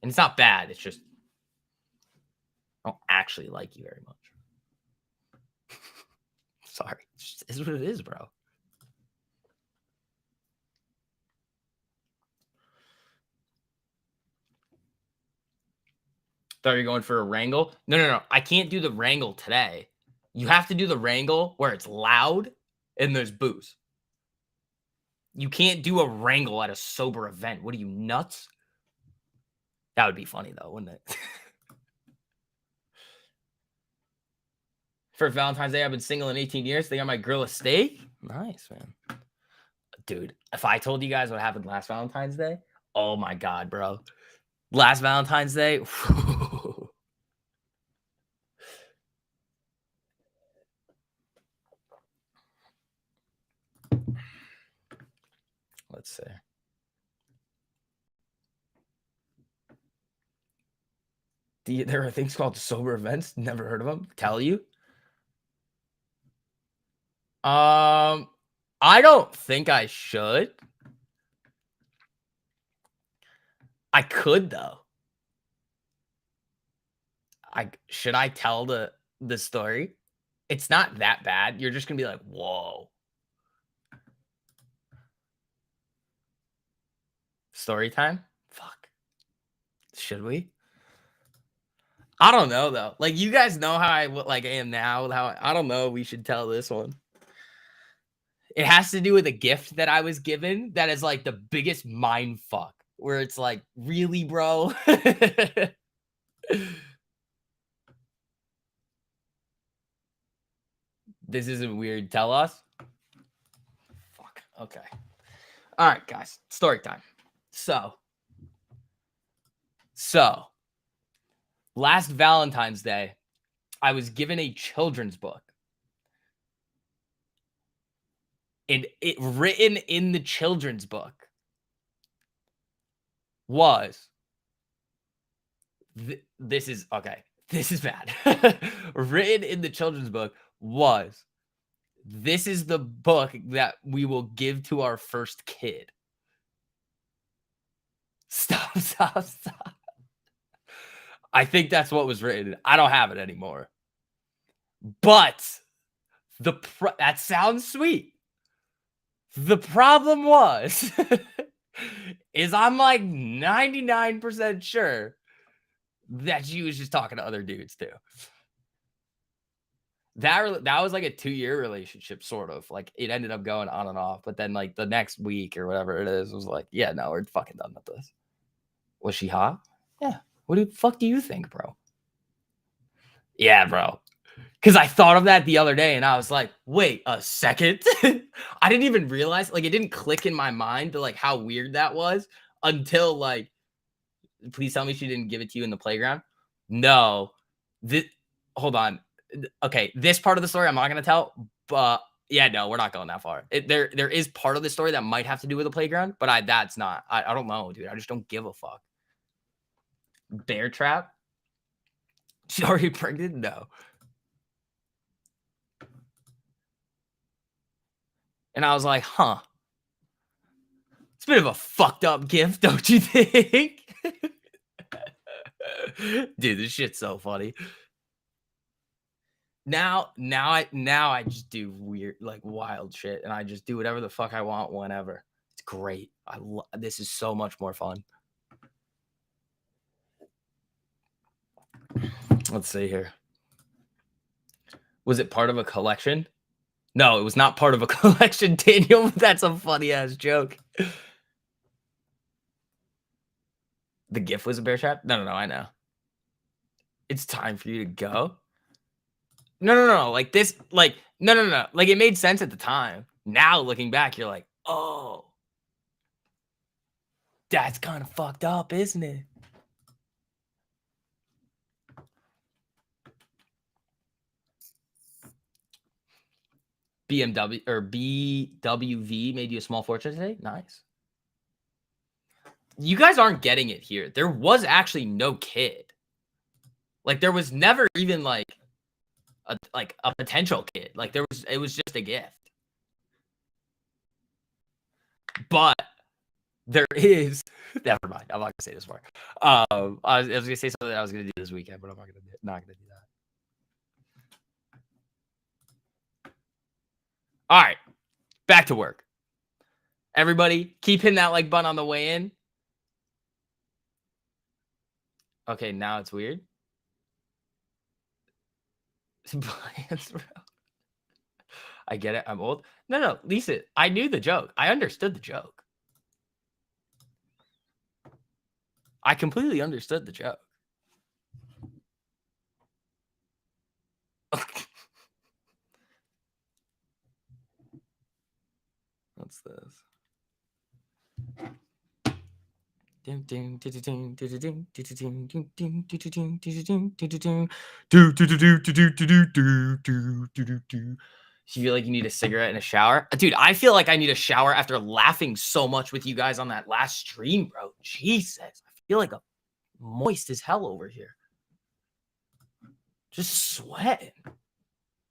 And it's not bad. It's just I don't actually like you very much. Sorry. It just is what it is, bro. Thought you were going for a wrangle. No. I can't do the wrangle today. You have to do the wrangle where it's loud and there's booze. You can't do a wrangle at a sober event. What are you, nuts? That would be funny, though, wouldn't it? For Valentine's Day, I've been single in 18 years. Think I might grill a steak? Nice, man. Dude, if I told you guys what happened last Valentine's Day, oh my God, bro. Last Valentine's Day, let's see. There are things called sober events. Never heard of them. Tell you. I don't think I should. I could though. Should I tell the story? It's not that bad. You're just gonna be like, whoa. Story time? Fuck. Should we? I don't know though. Like you guys know how I am now. I don't know. We should tell this one. It has to do with a gift that I was given that is like the biggest mind fuck. Where it's like, really, bro? This isn't weird. Tell us. Fuck. Okay. All right, guys. Story time. So last Valentine's Day, I was given a children's book. And it written in the children's book was this is okay. This is bad. Written in the children's book was this is the book that we will give to our first kid. Stop. I think that's what was written. I don't have it anymore. But that sounds sweet. The problem was is I'm like 99% sure that she was just talking to other dudes too. That was like a 2-year relationship, sort of. Like it ended up going on and off, but then like the next week or whatever it is was like, yeah, no, we're fucking done with this. Was she hot? Yeah. What the fuck do you think, bro? Yeah, bro. Because I thought of that the other day and I was like, wait a second. I didn't even realize, like, it didn't click in my mind to like how weird that was until like, please tell me she didn't give it to you in the playground. No. This, hold on. Okay, this part of the story I'm not gonna tell, but yeah, no, we're not going that far. There is part of the story that might have to do with the playground, but that's not. I don't know, dude. I just don't give a fuck. Bear trap? She's already pregnant? No. And I was like, huh. It's a bit of a fucked up gift, don't you think? Dude, this shit's so funny. Now I just do weird, like wild shit, and I just do whatever the fuck I want whenever. It's great. This is so much more fun. Let's see here. Was it part of a collection? No, it was not part of a collection, Daniel. That's a funny ass joke. The gift was a bear trap? No, I know. It's time for you to go. No. Like this, like, no. Like it made sense at the time. Now looking back, you're like, oh, that's kind of fucked up, isn't it? BMW or BWV made you a small fortune today? Nice. You guys aren't getting it here. There was actually no kid. Like there was never even like a potential kid. Like it was just a gift. But there is never mind. I'm not gonna say this part. I was gonna say something that I was gonna do this weekend, but I'm not gonna do that. All right, back to work. Everybody, keep hitting that like button on the way in. Okay, now it's weird. I get it. I'm old. No, Lisa, I knew the joke. I understood the joke. I completely understood the joke. What's this? So you feel like you need a cigarette and a shower? Dude, I feel like I need a shower after laughing so much with you guys on that last stream, bro. Jesus. I feel like I'm moist as hell over here. Just sweating.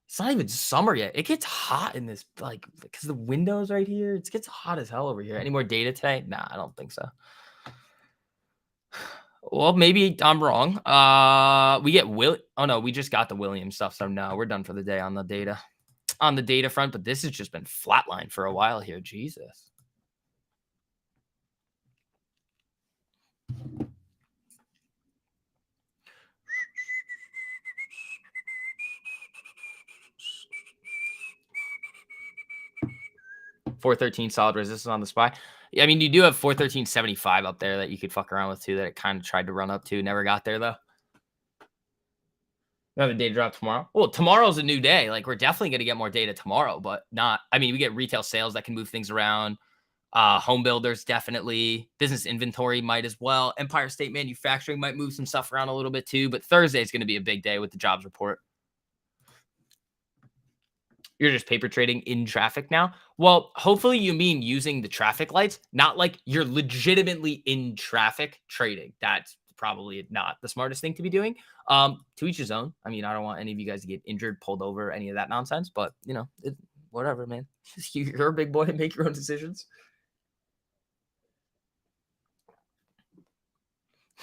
It's not even summer yet. It gets hot in this, like, because the windows right here. It gets hot as hell over here. Any more data today? Nah, I don't think so. Well, maybe I'm wrong. We get Oh no, we just got the Williams stuff. So no, we're done for the day on the data. On the data front, but this has just been flatline for a while here. Jesus. $413 solid resistance on the SPY. I mean, you do have 413.75 up there that you could fuck around with too. That it kind of tried to run up to, never got there though. Another data drop tomorrow. Well, tomorrow's a new day. Like we're definitely going to get more data tomorrow, but not. I mean, we get retail sales that can move things around. Home builders definitely. Business inventory might as well. Empire State Manufacturing might move some stuff around a little bit too. But Thursday is going to be a big day with the jobs report. You're just paper trading in traffic now. Well, hopefully you mean using the traffic lights, not like you're legitimately in traffic trading. That's probably not the smartest thing to be doing. To each his own. I mean, I don't want any of you guys to get injured, pulled over, any of that nonsense. But you know, whatever, man. You're a big boy and make your own decisions.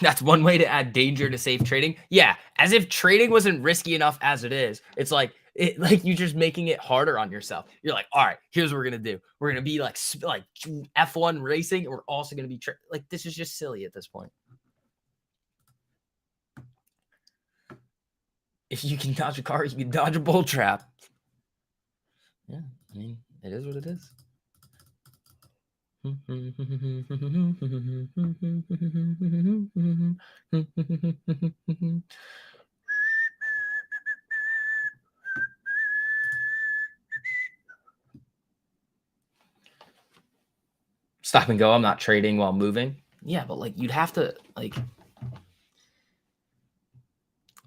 That's one way to add danger to safe trading. Yeah, as if trading wasn't risky enough as it is. It's like you're just making it harder on yourself. You're like, all right, here's what we're gonna do. We're gonna be like F1 racing, and we're also gonna be like this is just silly at this point. If you can dodge a car, you can dodge a bull trap. Yeah, I mean, it is what it is. Stop and go. I'm not trading while moving. Yeah, but like you'd have to like.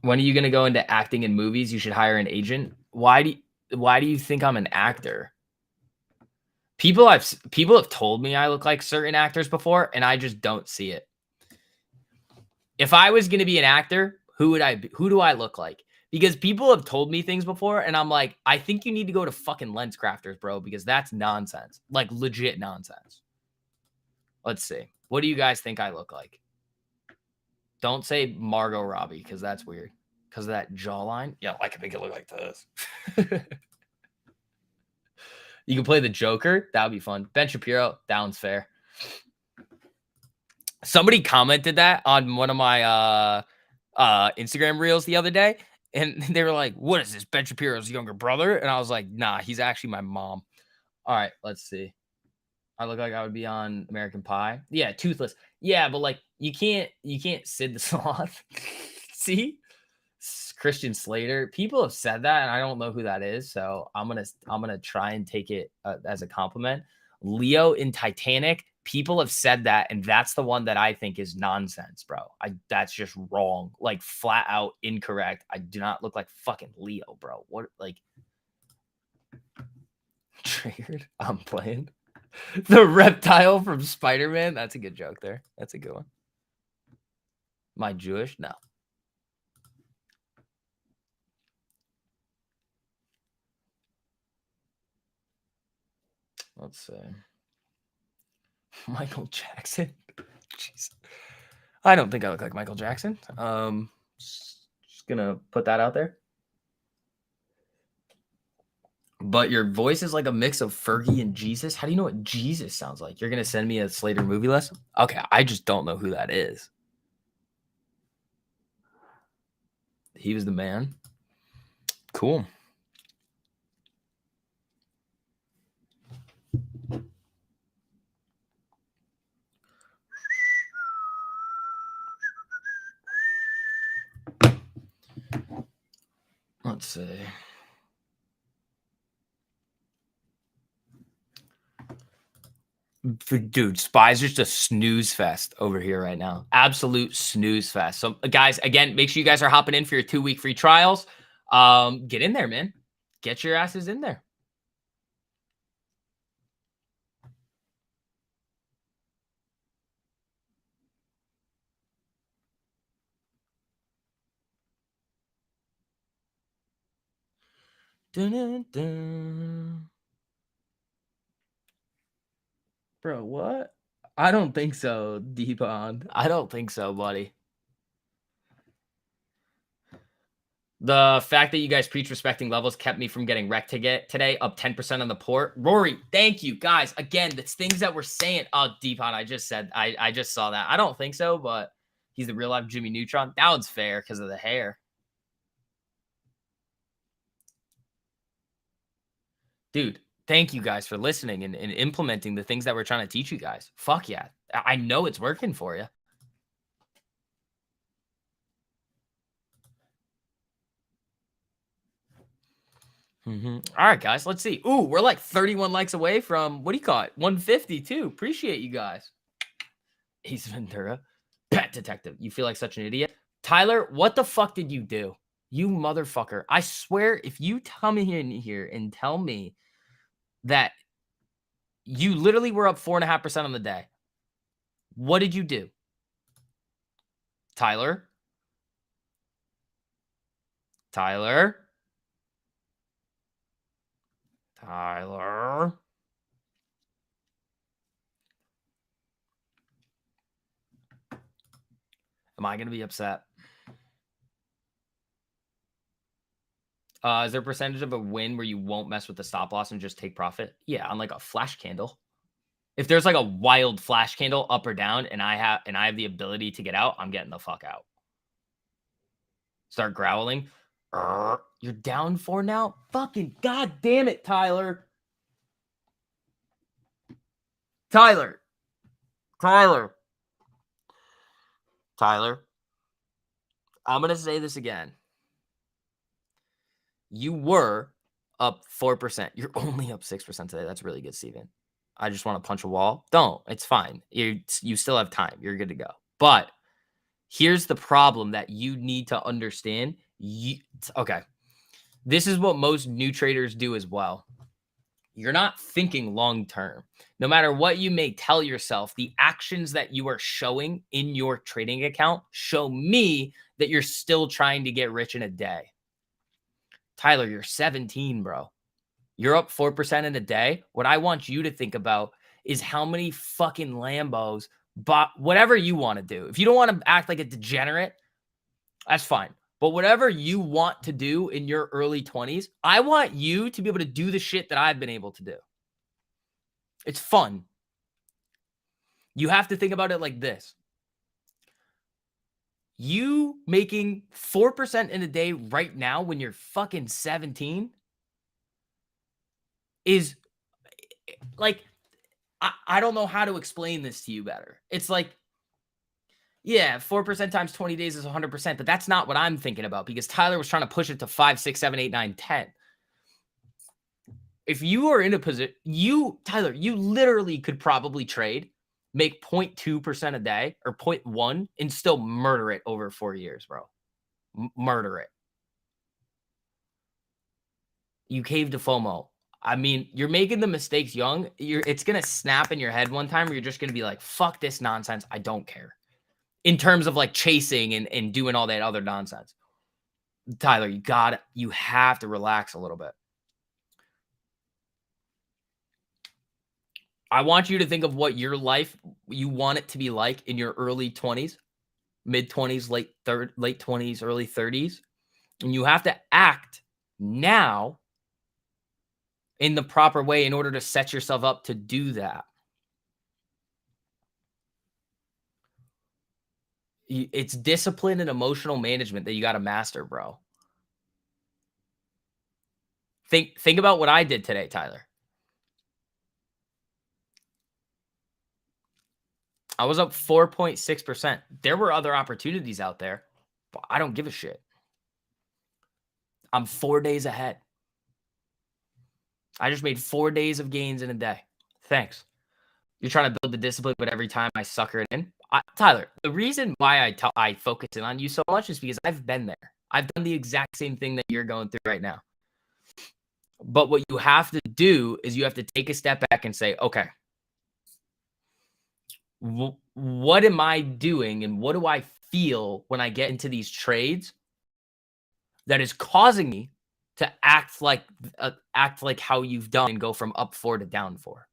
When are you gonna go into acting in movies? You should hire an agent. Why do you think I'm an actor? People have told me I look like certain actors before, and I just don't see it. If I was gonna be an actor, who do I look like? Because people have told me things before, and I'm like, I think you need to go to fucking lens crafters, bro, because that's nonsense. Like legit nonsense. Let's see. What do you guys think I look like? Don't say Margot Robbie, because that's weird. Because of that jawline. Yeah, I can make it look like this. You can play the Joker. That would be fun. Ben Shapiro. That one's fair. Somebody commented that on one of my Instagram reels the other day, and they were like, "What is this? Ben Shapiro's younger brother?" And I was like, "Nah, he's actually my mom." All right, let's see. I look like I would be on American Pie. Yeah, toothless. Yeah, but like you can't Sid the Sloth. See? Christian Slater. People have said that, and I don't know who that is, so I'm gonna try and take it as a compliment. Leo in Titanic. People have said that, and that's the one that I think is nonsense, bro. That's just wrong, like flat out incorrect. I do not look like fucking Leo, bro. What like triggered? I'm playing the reptile from Spider-Man. That's a good joke there. That's a good one. Am I Jewish? No. Let's see. Michael Jackson. Jeez. I don't think I look like Michael Jackson. Just gonna put that out there. But your voice is like a mix of Fergie and Jesus. How do you know what Jesus sounds like? You're gonna send me a Slater movie lesson? Okay, I just don't know who that is. He was the man. Cool. Let's see. Dude, Spy's just a snooze fest over here right now. Absolute snooze fest. So, guys, again, make sure you guys are hopping in for your 2-week free trials. Get in there, man. Get your asses in there. Dun, dun, dun. Bro, what? I don't think so, Deepon. I don't think so, buddy. The fact that you guys preach respecting levels kept me from getting wrecked today, up 10% on the port. Rory, thank you, guys. Again, that's things that we're saying. Oh, Deepon, I just saw that. I don't think so, but he's the real life Jimmy Neutron. That one's fair because of the hair. Dude, thank you guys for listening and implementing the things that we're trying to teach you guys. Fuck yeah. I know it's working for you. All right, guys, let's see. Ooh, we're like 31 likes away from, what do you call it? 150 too. Appreciate you guys. Ace Ventura. Pet detective. You feel like such an idiot. Tyler, what the fuck did you do? You motherfucker. I swear, if you come in here and tell me that you literally were up 4.5% on the day, what did you do? Tyler? Tyler? Tyler? Am I going to be upset? Is there a percentage of a win where you won't mess with the stop loss and just take profit? Yeah, on like a flash candle. If there's like a wild flash candle up or down and I have the ability to get out, I'm getting the fuck out. Start growling. You're down 4 now? Fucking god damn it, Tyler. Tyler. Tyler. Tyler. I'm going to say this again. You were up 4%. You're only up 6% today. That's really good, Steven. I just want to punch a wall. Don't. It's fine. You still have time. You're good to go. But here's the problem that you need to understand. Okay. This is what most new traders do as well. You're not thinking long term. No matter what you may tell yourself, the actions that you are showing in your trading account show me that you're still trying to get rich in a day. Tyler, you're 17, bro. You're up 4% in a day. What I want you to think about is how many fucking Lambos, but whatever you want to do. If you don't want to act like a degenerate, that's fine. But whatever you want to do in your early 20s, I want you to be able to do the shit that I've been able to do. It's fun. You have to think about it like this. You making 4% in a day right now when you're fucking 17 is like, I don't know how to explain this to you better. It's like, yeah, 4% times 20 days is 100%, but that's not what I'm thinking about because Tyler was trying to push it to 5, 6, 7, 8, 9, 10. If you are in a position, Tyler, you literally could probably trade, make 0.2% a day or 0.1 and still murder it over 4 years, bro. Murder it. You caved to FOMO. I mean, you're making the mistakes young. It's going to snap in your head one time where you're just going to be like, fuck this nonsense. I don't care. In terms of like chasing and doing all that other nonsense. Tyler, you have to relax a little bit. I want you to think of what your life, you want it to be like in your early 20s, mid 20s, late 20s, early 30s. And you have to act now in the proper way in order to set yourself up to do that. It's discipline and emotional management that you got to master, bro. Think about what I did today, Tyler. I was up 4.6%. There were other opportunities out there, but I don't give a shit. I'm 4 days ahead. I just made 4 days of gains in a day. Thanks. You're trying to build the discipline, but every time I sucker it in. Tyler, the reason why I focus in on you so much is because I've been there. I've done the exact same thing that you're going through right now. But what you have to do is you have to take a step back and say, okay, what am I doing and what do I feel when I get into these trades that is causing me to act like how you've done and go from up 4 to down 4?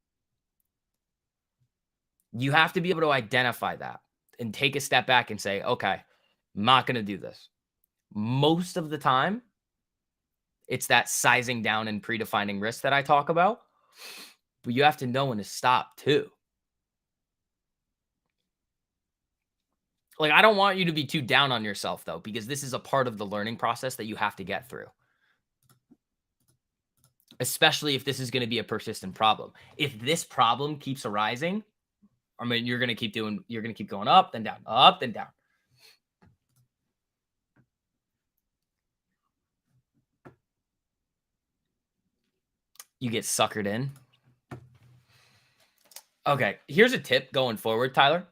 You have to be able to identify that and take a step back and say, okay, I'm not going to do this. Most of the time, it's that sizing down and predefining risk that I talk about. But you have to know when to stop too. Like, I don't want you to be too down on yourself, though, because this is a part of the learning process that you have to get through. Especially if this is going to be a persistent problem. If this problem keeps arising, I mean, you're going to keep going up, then down, up, then down. You get suckered in. Okay, here's a tip going forward, Tyler.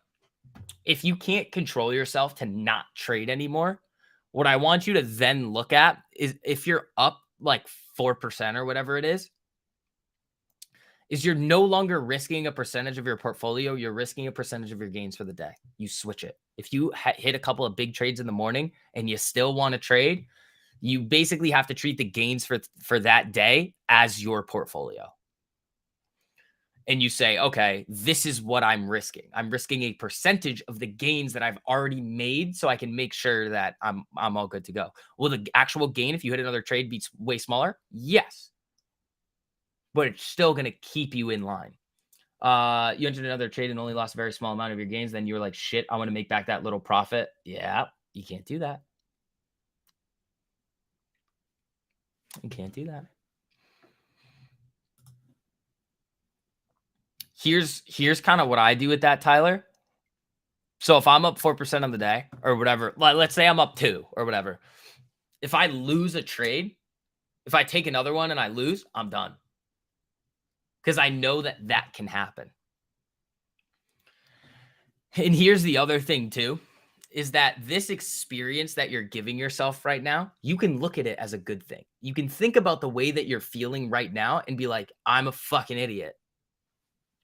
If you can't control yourself to not trade anymore, what I want you to then look at is if you're up like 4% or whatever it is you're no longer risking a percentage of your portfolio. You're risking a percentage of your gains for the day. You switch it. If you hit a couple of big trades in the morning and you still want to trade, you basically have to treat the gains for that day as your portfolio. And you say, okay, this is what I'm risking. I'm risking a percentage of the gains that I've already made so I can make sure that I'm all good to go. Will the actual gain, if you hit another trade, be way smaller? Yes. But it's still going to keep you in line. You entered another trade and only lost a very small amount of your gains. Then you were like, shit, I want to make back that little profit. Yeah, you can't do that. You can't do that. Here's kind of what I do with that, Tyler. So if I'm up 4% on the day or whatever, let's say I'm up 2 or whatever. If I lose a trade, if I take another one and I lose, I'm done. because I know that that can happen. And here's the other thing too, is that this experience that you're giving yourself right now, you can look at it as a good thing. You can think about the way that you're feeling right now and be like, I'm a fucking idiot,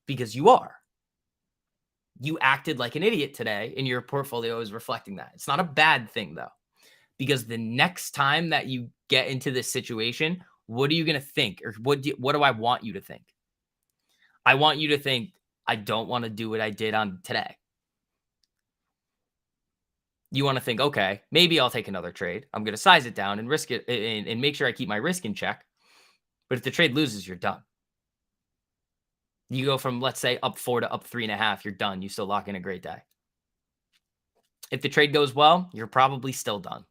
because you are. You acted like an idiot today and your portfolio is reflecting that. It's not a bad thing though, because the next time that you get into this situation, what are you going to think? Or what do I want you to think? I want you to think, I don't want to do what I did on today. You want to think, okay, maybe I'll take another trade. I'm going to size it down and risk it and make sure I keep my risk in check. But if the trade loses, you're done. You go from, let's say, up 4 to up 3.5, you're done. You still lock in a great day. If the trade goes well, you're probably still done.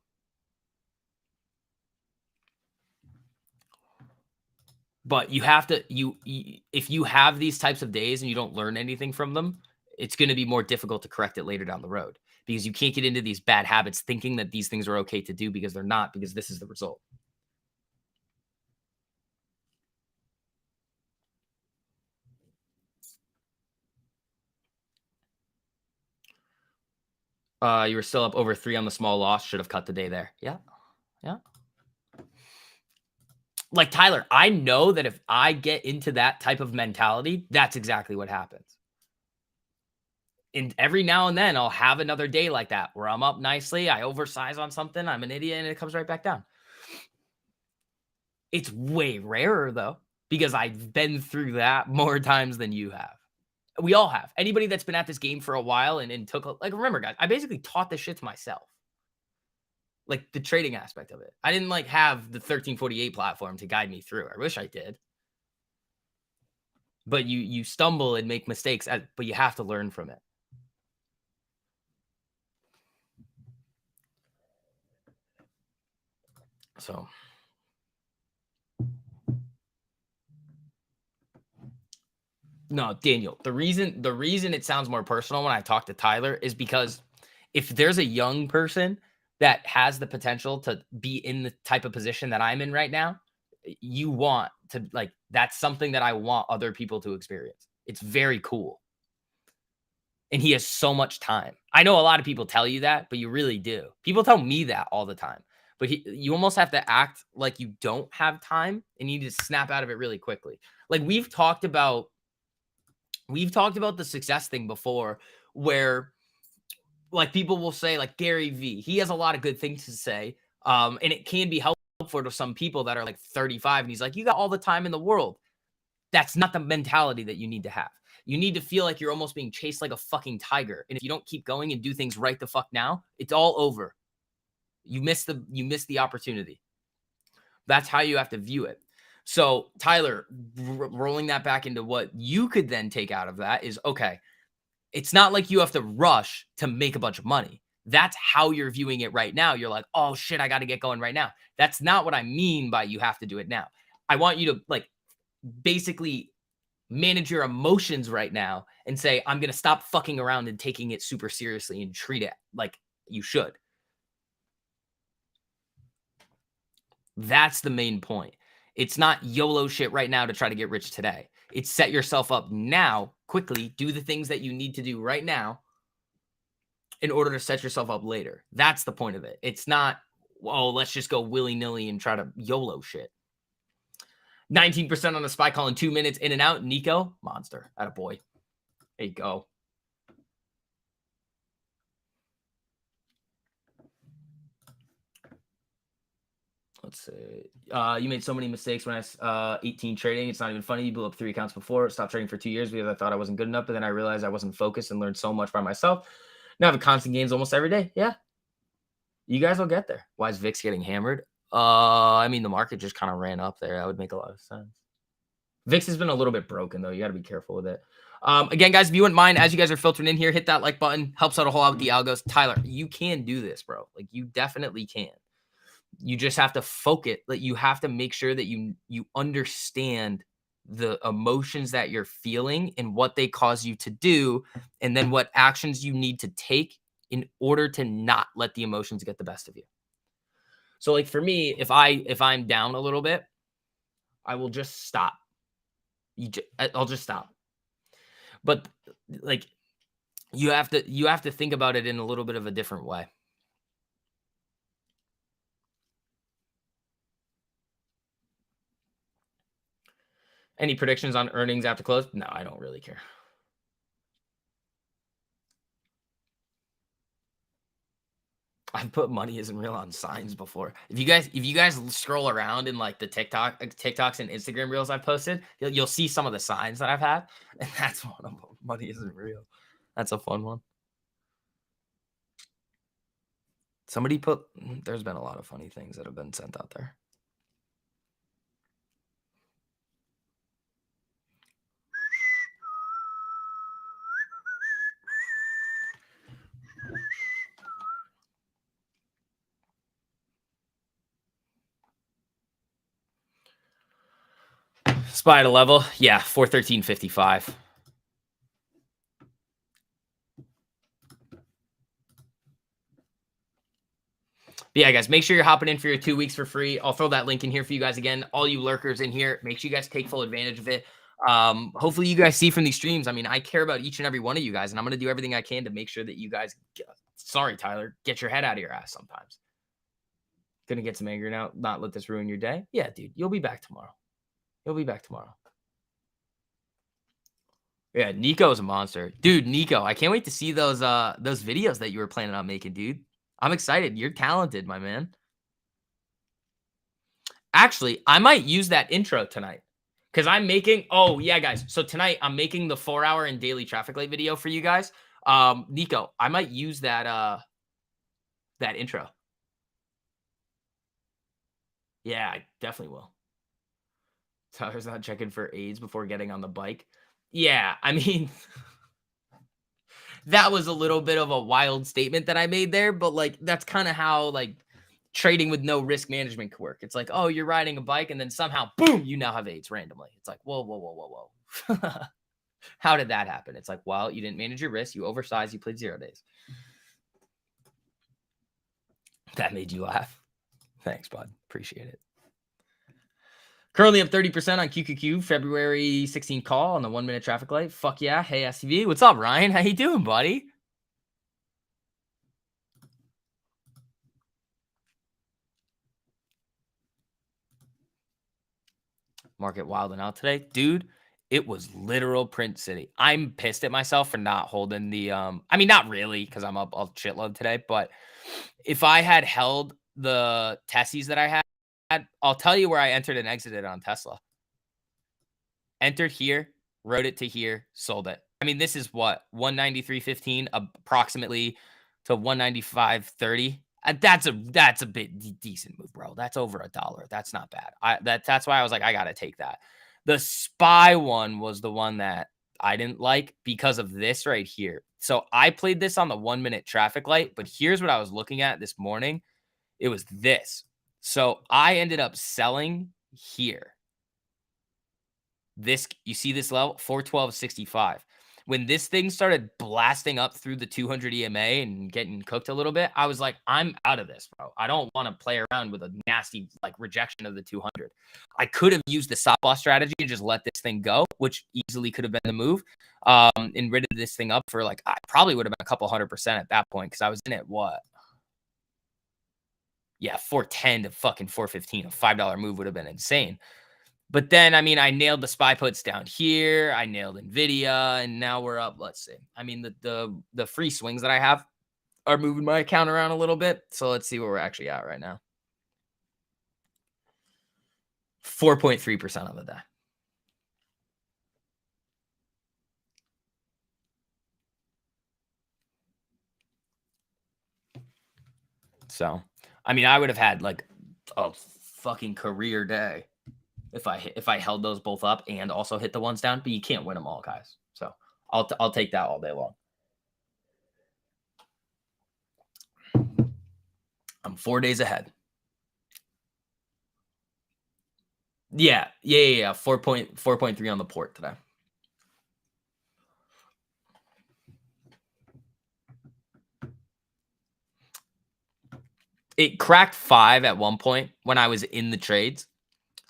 But you have to, if you have these types of days and you don't learn anything from them, it's going to be more difficult to correct it later down the road, because you can't get into these bad habits thinking that these things are okay to do, because they're not, because this is the result. You were still up over 3 on the small loss. Should have cut the day there. Yeah. Yeah. Like Tyler, I know that if I get into that type of mentality, that's exactly what happens. And every now and then I'll have another day like that where I'm up nicely. I oversize on something. I'm an idiot and it comes right back down. It's way rarer though, because I've been through that more times than you have. We all have. Anybody that's been at this game for a while and took, like, remember guys, I basically taught this shit to myself. Like the trading aspect of it. I didn't like have the 1348 platform to guide me through. I wish I did. But you stumble and make mistakes, but you have to learn from it. So no, Daniel, the reason it sounds more personal when I talk to Tyler is because if there's a young person that has the potential to be in the type of position that I'm in right now, you want to, like, that's something that I want other people to experience. It's very cool. And he has so much time. I know a lot of people tell you that, but you really do. People tell me that all the time. But you almost have to act like you don't have time and you need to snap out of it really quickly. Like we've talked about the success thing before, where like people will say like Gary V, he has a lot of good things to say. And it can be helpful to some people that are like 35 and he's like, you got all the time in the world. That's not the mentality that you need to have. You need to feel like you're almost being chased like a fucking tiger. And if you don't keep going and do things right the fuck now, it's all over. You miss the opportunity. That's how you have to view it. So Tyler, rolling that back into what you could then take out of that is, okay, it's not like you have to rush to make a bunch of money. That's how you're viewing it right now. You're like, oh shit, I got to get going right now. That's not what I mean by you have to do it now. I want you to like basically manage your emotions right now and say, I'm going to stop fucking around and taking it super seriously and treat it like you should. That's the main point. It's not YOLO shit right now to try to get rich today. It's set yourself up now, quickly, do the things that you need to do right now in order to set yourself up later. That's the point of it. It's not, oh, let's just go willy-nilly and try to YOLO shit. 19% on a SPY call in 2 minutes, in and out. Nico, monster. Attaboy. There you go. Let's see. You made so many mistakes when I was 18 trading. It's not even funny. You blew up 3 accounts before. Stopped trading for 2 years because I thought I wasn't good enough. But then I realized I wasn't focused and learned so much by myself. Now I have constant gains almost every day. Yeah. You guys will get there. Why is VIX getting hammered? I mean, the market just kind of ran up there. That would make a lot of sense. VIX has been a little bit broken, though. You got to be careful with it. Again, guys, if you wouldn't mind, as you guys are filtering in here, hit that like button. Helps out a whole lot with the algos. Tyler, you can do this, bro. Like, you definitely can. You just have to focus. Like, you have to make sure that you understand the emotions that you're feeling and what they cause you to do, and then what actions you need to take in order to not let the emotions get the best of you. So, like for me, if I'm down a little bit, I will just stop. I'll just stop. But like you have to think about it in a little bit of a different way. Any predictions on earnings after close? No, I don't really care. I've put money isn't real on signs before. If you guys scroll around in like the TikToks and Instagram reels I've posted, you'll see some of the signs that I've had, and that's one of them. Money isn't real. That's a fun one. Somebody put. There's been a lot of funny things that have been sent out there. Spy at a level, yeah, 413.55. But yeah, guys, make sure you're hopping in for your 2 weeks for free. I'll throw that link in here for you guys again. All you lurkers in here, make sure you guys take full advantage of it. Hopefully you guys see from these streams. I mean, I care about each and every one of you guys, and I'm gonna do everything I can to make sure that you guys sorry, Tyler, get your head out of your ass sometimes. Gonna get some anger now, not let this ruin your day. Yeah, dude, you'll be back tomorrow. You'll be back tomorrow. Yeah, Nico's a monster. Dude, Nico, I can't wait to see those videos that you were planning on making, dude. I'm excited. You're talented, my man. Actually, I might use that intro tonight because I'm making. Oh yeah, guys. So tonight I'm making the 4-hour and daily traffic light video for you guys. Nico, I might use that intro. Yeah, I definitely will. Tyler's not checking for AIDS before getting on the bike. Yeah, I mean, that was a little bit of a wild statement that I made there, but like that's kind of how like trading with no risk management could work. It's like, oh, you're riding a bike and then somehow, boom, you now have AIDS randomly. It's like, whoa, whoa, whoa, whoa, whoa. How did that happen? It's like, well, you didn't manage your risk. You oversized. You played 0 days. That made you laugh. Thanks, bud. Appreciate it. Currently up 30% on QQQ, February 16 call on the 1-minute traffic light. Fuck yeah. Hey, STV. What's up, Ryan? How you doing, buddy? Market wilding out today. Dude, it was literal print city. I'm pissed at myself for not holding the I mean, not really, because I'm up a shitload today, but if I had held the Tessies that I had, I'll tell you where I entered and exited on Tesla. Entered here, wrote it to here, sold it. I mean, this is what 193.15 approximately to 195.30. That's a bit decent move, bro. That's over $1. That's not bad. That's why I was like, I gotta take that. The SPY one was the one that I didn't like because of this right here. So I played this on the 1-minute traffic light, but here's what I was looking at this morning. It was this. So I ended up selling here. This, you see this level 412.65. When this thing started blasting up through the 200 EMA and getting cooked a little bit, I was like, I'm out of this, bro. I don't want to play around with a nasty like rejection of the 200. I could have used the stop loss strategy and just let this thing go, which easily could have been the move, and rid of this thing up for like, I probably would have been a couple 100% at that point because I was in it what? Yeah, 410 to fucking 415. A $5 move would have been insane. But then, I mean, I nailed the SPY puts down here. I nailed NVIDIA, and now we're up. Let's see. I mean, the free swings that I have are moving my account around a little bit. So let's see where we're actually at right now. 4.3% of the day. So, I mean, I would have had like a fucking career day if I held those both up and also hit the ones down. But you can't win them all, guys. So I'll take that all day long. I'm 4 days ahead. Yeah. 4.3 on the port today. It cracked 5 at one point when I was in the trades.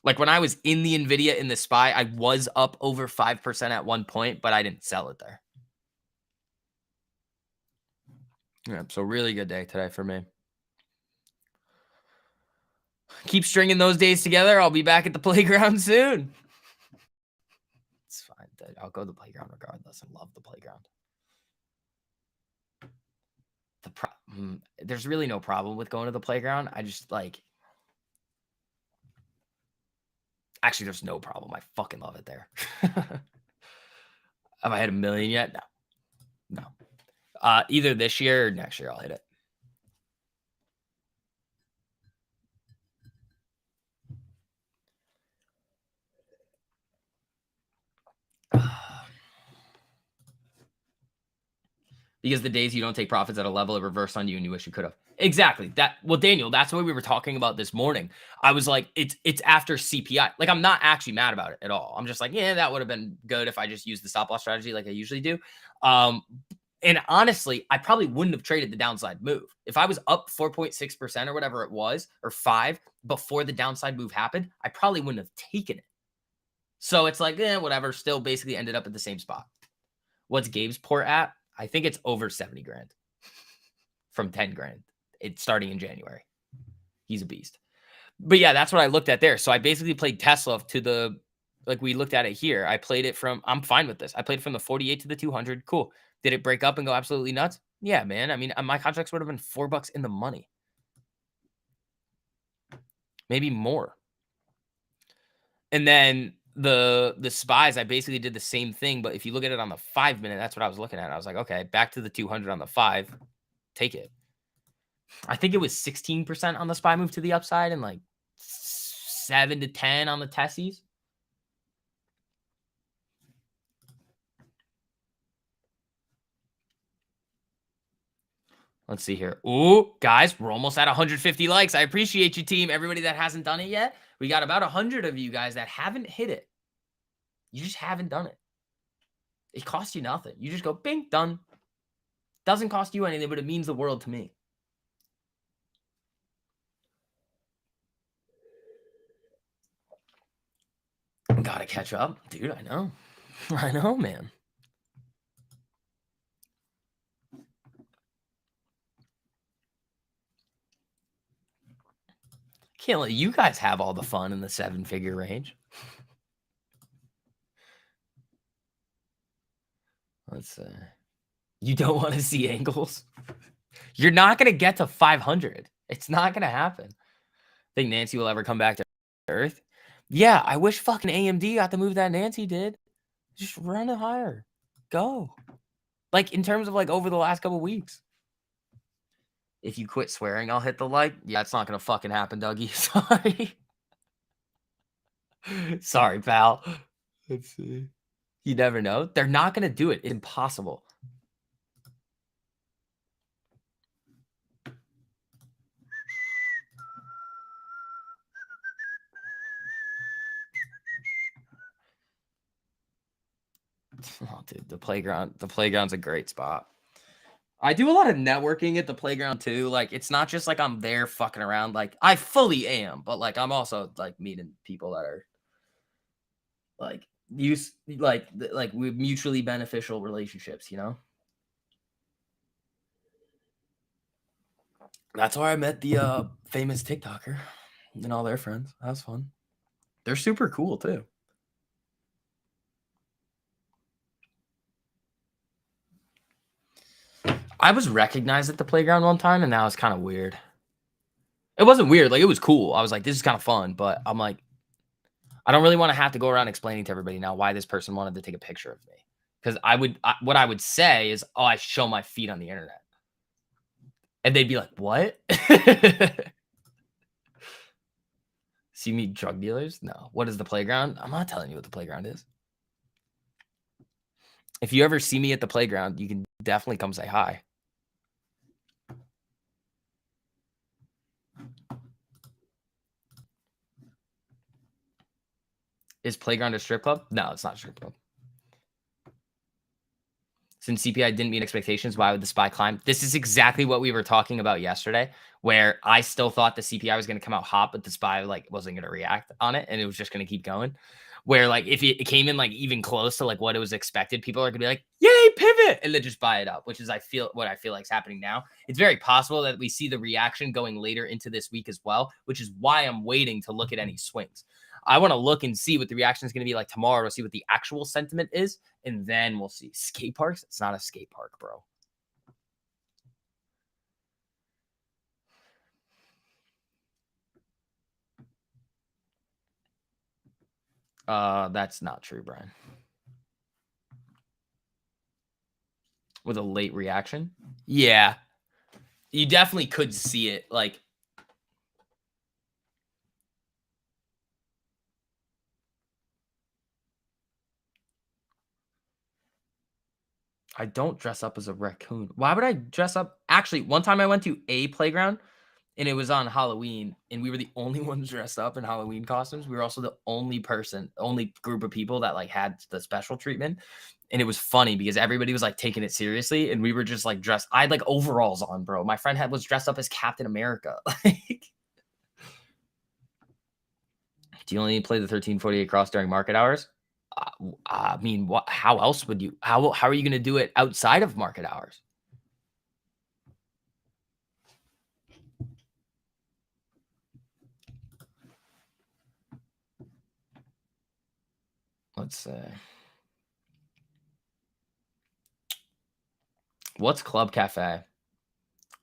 Like when I was in the NVIDIA in the SPY, I was up over 5% at one point, but I didn't sell it there. Yeah, so really good day today for me. Keep stringing those days together. I'll be back at the playground soon. It's fine. I'll go to the playground regardless. I love the playground. There's really no problem with going to the playground. I just like. Actually, there's no problem. I fucking love it there. Have I hit 1 million yet? No. Either this year or next year, I'll hit it. Because the days you don't take profits at a level, it reversed on you and you wish you could have. Exactly. Well, Daniel, that's what we were talking about this morning. I was like, it's after CPI. Like, I'm not actually mad about it at all. I'm just like, yeah, that would have been good if I just used the stop loss strategy like I usually do. And honestly, I probably wouldn't have traded the downside move. If I was up 4.6% or whatever it was, or 5 before the downside move happened, I probably wouldn't have taken it. So it's like, whatever, still basically ended up at the same spot. What's Gabe's port at? I think it's over 70 grand from 10 grand. It's starting in January. He's a beast. But yeah, that's what I looked at there. So I basically played Tesla to the, like we looked at it here. I played it from, I'm fine with this. I played from the 48 to the 200. Cool. Did it break up and go absolutely nuts? Yeah, man. I mean, my contracts would have been $4 in the money. Maybe more. And then the SPYs, I basically did the same thing. But if you look at it on the 5 minute, that's what I was looking at. I was like, okay, back to the 200 on the 5. Take it. I think it was 16% on the SPY move to the upside and like 7 to 10 on the Tessies. Let's see here. Ooh, guys, we're almost at 150 likes. I appreciate you, team. Everybody that hasn't done it yet. We got about 100 of you guys that haven't hit it. You just haven't done it. It costs you nothing. You just go, bing, done. Doesn't cost you anything, but it means the world to me. Gotta catch up. Dude, I know. I know, man. Can't let you guys have all the fun in the 7-figure range. Let's you don't want to see angles? You're not going to get to 500. It's not going to happen. Think Nancy will ever come back to Earth? Yeah, I wish fucking AMD got the move that Nancy did. Just run it higher. Go. Like, in terms of, like, over the last couple weeks. If you quit swearing, I'll hit the like. Yeah, it's not going to fucking happen, Dougie. Sorry. Sorry, pal. Let's see. You never know. They're not going to do it. It's impossible. Oh, dude, the playground's a great spot. I do a lot of networking at the playground too. Like, it's not just like I'm there fucking around. Like, I fully am, but like I'm also like meeting people that are like with mutually beneficial relationships, you know? That's where I met the famous TikToker and all their friends. That was fun. They're super cool too. I was recognized at the playground one time, and that was kind of weird. It wasn't weird. Like, it was cool. I was like, this is kind of fun, but I'm like, I don't really want to have to go around explaining to everybody now why this person wanted to take a picture of me. Because what I would say is, oh, I show my feet on the internet. And they'd be like, what? See me drug dealers? No. What is the playground? I'm not telling you what the playground is. If you ever see me at the playground, you can definitely come say hi. Is playground a strip club? No, it's not a strip club. Since CPI didn't meet expectations, why would the SPY climb? This is exactly what we were talking about yesterday, where I still thought the CPI was going to come out hot, but the SPY like wasn't going to react on it, and it was just going to keep going. Where like if it came in like even close to like what it was expected, people are going to be like, "Yay, pivot!" and then just buy it up, which is what I feel like is happening now. It's very possible that we see the reaction going later into this week as well, which is why I'm waiting to look at any swings. I want to look and see what the reaction is going to be like tomorrow to see what the actual sentiment is, and then we'll see. Skate parks? It's not a skate park, bro. That's not true, Brian. With a late reaction? Yeah. You definitely could see it. Like, I don't dress up as a raccoon. Why would I dress up? Actually, one time I went to a playground and it was on Halloween, and we were the only ones dressed up in Halloween costumes. We were also the only group of people that like had the special treatment. And it was funny because everybody was like taking it seriously, and we were just like dressed. I had like overalls on, bro. My friend was dressed up as Captain America. Like, do you only play the 1348 cross during market hours? I mean, what? How else would you? How are you going to do it outside of market hours? Let's see. What's Club Cafe?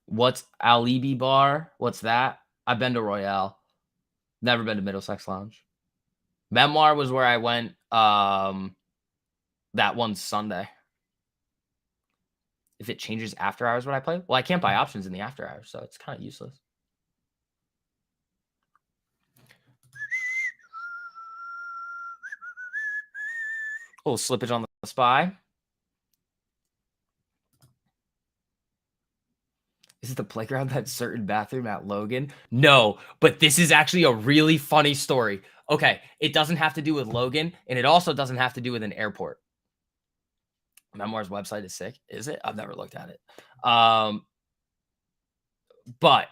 What's Alibi Bar? What's that? I've been to Royale. Never been to Middlesex Lounge. Memoir was where I went that one Sunday. If it changes after hours when I play, well, I can't buy options in the after hours, so it's kind of useless. A little slippage on the SPY. Is it the playground that certain bathroom at Logan? No, but this is actually a really funny story. Okay, it doesn't have to do with Logan, and it also doesn't have to do with an airport. Memoir's website is sick. Is it? I've never looked at it. But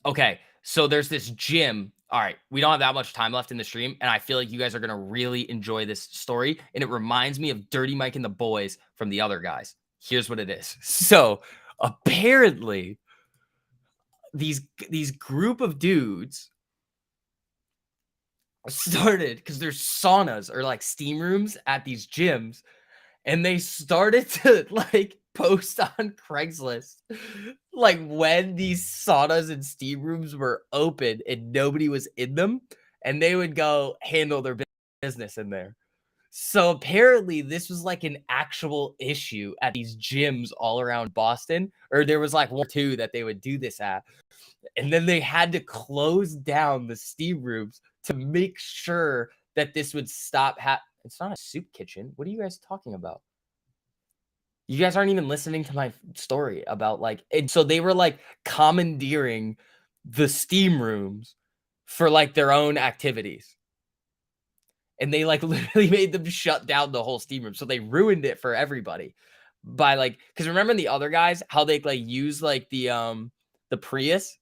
okay, so there's this gym. All right, we don't have that much time left in the stream, and I feel like you guys are gonna really enjoy this story. And it reminds me of Dirty Mike and the Boys from the other guys. Here's what it is. So apparently, these group of dudes started because there's saunas or like steam rooms at these gyms, and they started to like post on Craigslist like when these saunas and steam rooms were open and nobody was in them, and they would go handle their business in there. So apparently this was like an actual issue at these gyms all around Boston, or there was like one or two that they would do this at. And then they had to close down the steam rooms to make sure that this would stop. It's not a soup kitchen. What are you guys talking about? You guys aren't even listening to my story about like, and so they were like commandeering the steam rooms for like their own activities. And they like literally made them shut down the whole steam room. So they ruined it for everybody by like, because remember the other guys, how they like use like the Prius.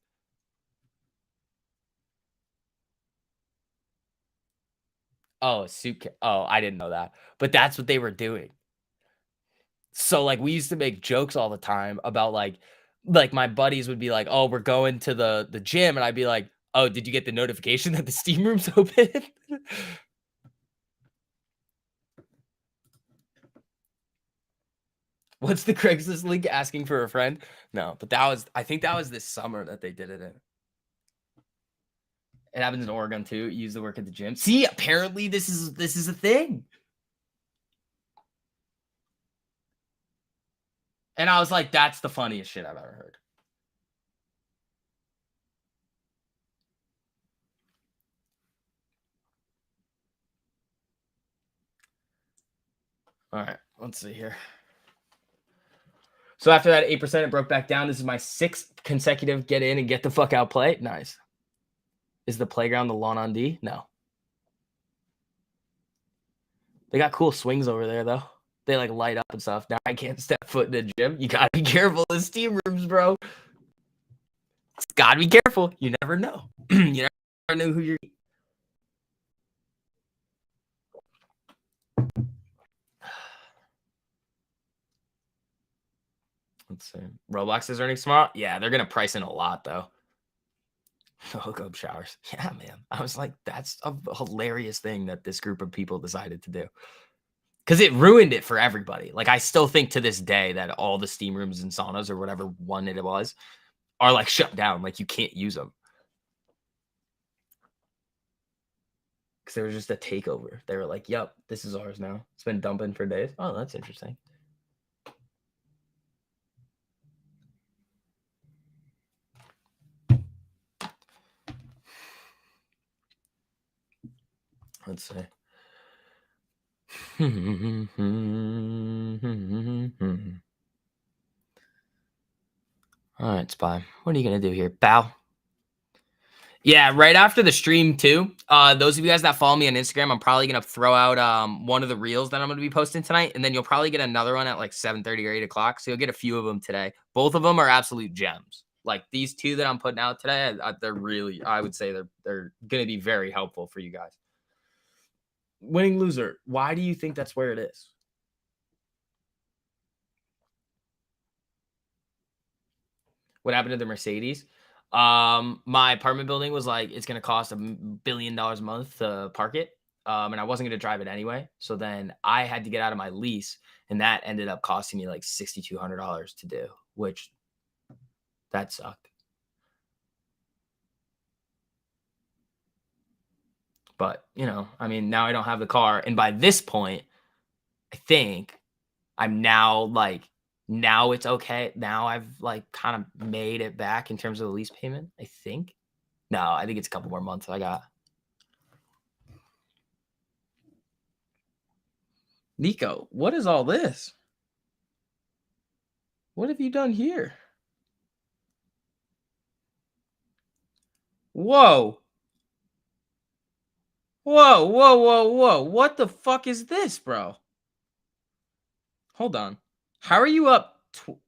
Oh, suitcase. Oh, I didn't know that. But that's what they were doing. So like we used to make jokes all the time about like my buddies would be like, "Oh, we're going to the gym." And I'd be like, "Oh, did you get the notification that the steam room's open?" What's the Craigslist link asking for a friend? No, but I think that was this summer that they did it in. It happens in Oregon too. Use the work at the gym. See, apparently this is a thing. And I was like, that's the funniest shit I've ever heard. All right, let's see here. So after that 8%, it broke back down. This is my 6th consecutive get in and get the fuck out play. Nice. Is the playground the lawn on D? No. They got cool swings over there, though. They like light up and stuff. Now I can't step foot in the gym. You gotta be careful in steam rooms, bro. Gotta be careful. You never know. You never know who you're. Let's see. Roblox is earning smart. Yeah, they're gonna price in a lot though. Hookup showers. Yeah, man. I was like, that's a hilarious thing that this group of people decided to do. Because it ruined it for everybody. Like, I still think to this day that all the steam rooms and saunas or whatever one it was are like shut down. Like, you can't use them. Because there was just a takeover. They were like, yep, this is ours now. It's been dumping for days. Oh, that's interesting. Let's see. All right, Spy. What are you going to do here? Bow. Yeah, right after the stream too. Those of you guys that follow me on Instagram, I'm probably gonna throw out one of the reels that I'm gonna be posting tonight, and then you'll probably get another one at like 7:30 or 8 o'clock. So you'll get a few of them today. Both of them are absolute gems. Like these two that I'm putting out today, they're really, I would say they're gonna be very helpful for you guys. Winning loser. Why do you think that's where it is? What happened to the Mercedes? My apartment building was like, it's gonna cost $1 billion a month to park it. And I wasn't gonna drive it anyway. So then I had to get out of my lease, and that ended up costing me like $6,200 to do, which that sucked. But you know, I mean, now I don't have the car, and by this point, I think I'm now like, now it's okay. Now I've like kind of made it back in terms of the lease payment. I think. No, I think it's a couple more months I got. Nico, what is all this? What have you done here? Whoa. Whoa, whoa, whoa, whoa. What the fuck is this, bro? Hold on. How are you up?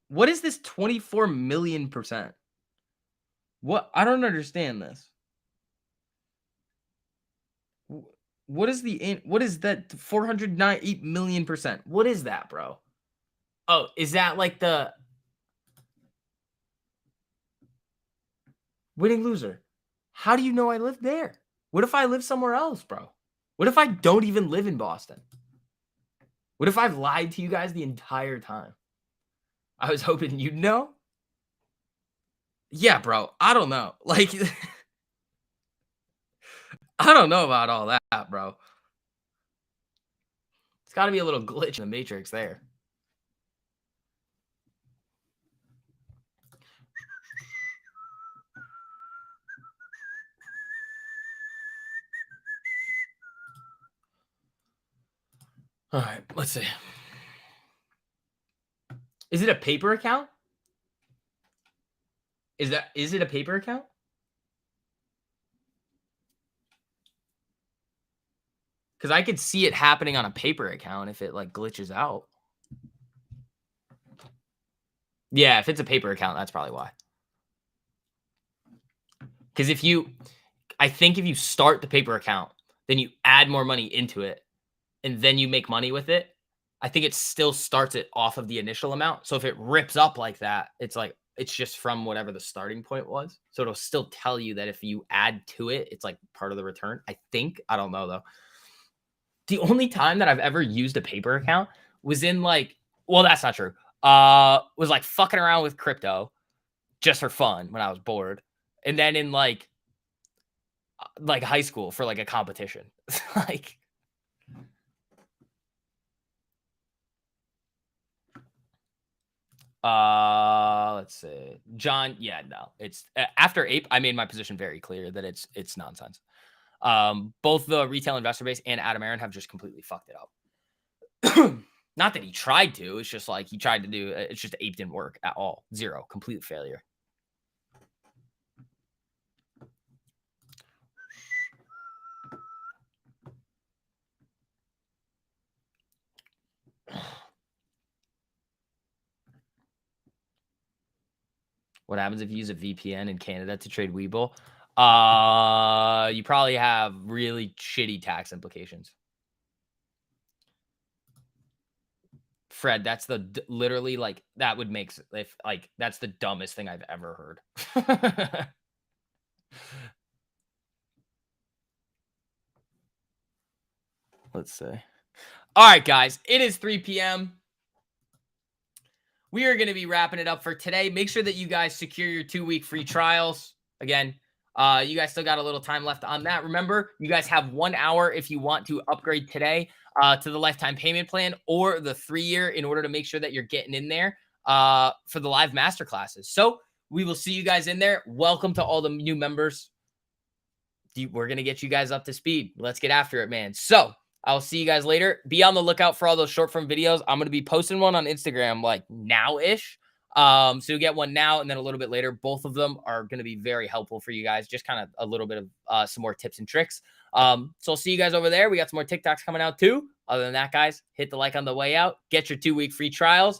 What is this 24 million%? What? I don't understand this. What is what is that 408 million%? What is that, bro? Oh, is that like the winning loser? How do you know I live there? What if I live somewhere else, bro? What if I don't even live in Boston? What if I've lied to you guys the entire time? I was hoping you'd know. Yeah, bro. I don't know. Like, I don't know about all that, bro. It's got to be a little glitch in the matrix there. All right, let's see. Is it a paper account? Is it a paper account? Because I could see it happening on a paper account if it like glitches out. Yeah, if it's a paper account, that's probably why. Because I think if you start the paper account, then you add more money into it, and then you make money with it, I think it still starts it off of the initial amount. So if it rips up like that, it's like, it's just from whatever the starting point was. So it'll still tell you that if you add to it, it's like part of the return. I think. I don't know though. The only time that I've ever used a paper account was in like, well, that's not true. Was like fucking around with crypto just for fun when I was bored. And then in like high school for like a competition. Like, let's see. John, yeah, no. It's after Ape, I made my position very clear that it's nonsense. Both the retail investor base and Adam Aaron have just completely fucked it up. Not that he tried to, it's just like he tried to do, it's just Ape didn't work at all. Zero, complete failure. What happens if you use a VPN in Canada to trade Webull? You probably have really shitty tax implications. Fred, that's literally like that would make if like that's the dumbest thing I've ever heard. Let's see. All right, guys, it is 3 p.m. We are going to be wrapping it up for today. Make sure that you guys secure your 2-week free trials. Again, you guys still got a little time left on that. Remember, you guys have 1 hour if you want to upgrade today to the lifetime payment plan or the 3-year in order to make sure that you're getting in there for the live master classes. So we will see you guys in there. Welcome to all the new members. We're going to get you guys up to speed. Let's get after it, man. So I'll see you guys later. Be on the lookout for all those short form videos. I'm going to be posting one on Instagram like now-ish. So you'll get one now and then a little bit later. Both of them are going to be very helpful for you guys. Just kind of a little bit of some more tips and tricks. So I'll see you guys over there. We got some more TikToks coming out too. Other than that, guys, hit the like on the way out. Get your 2-week free trials.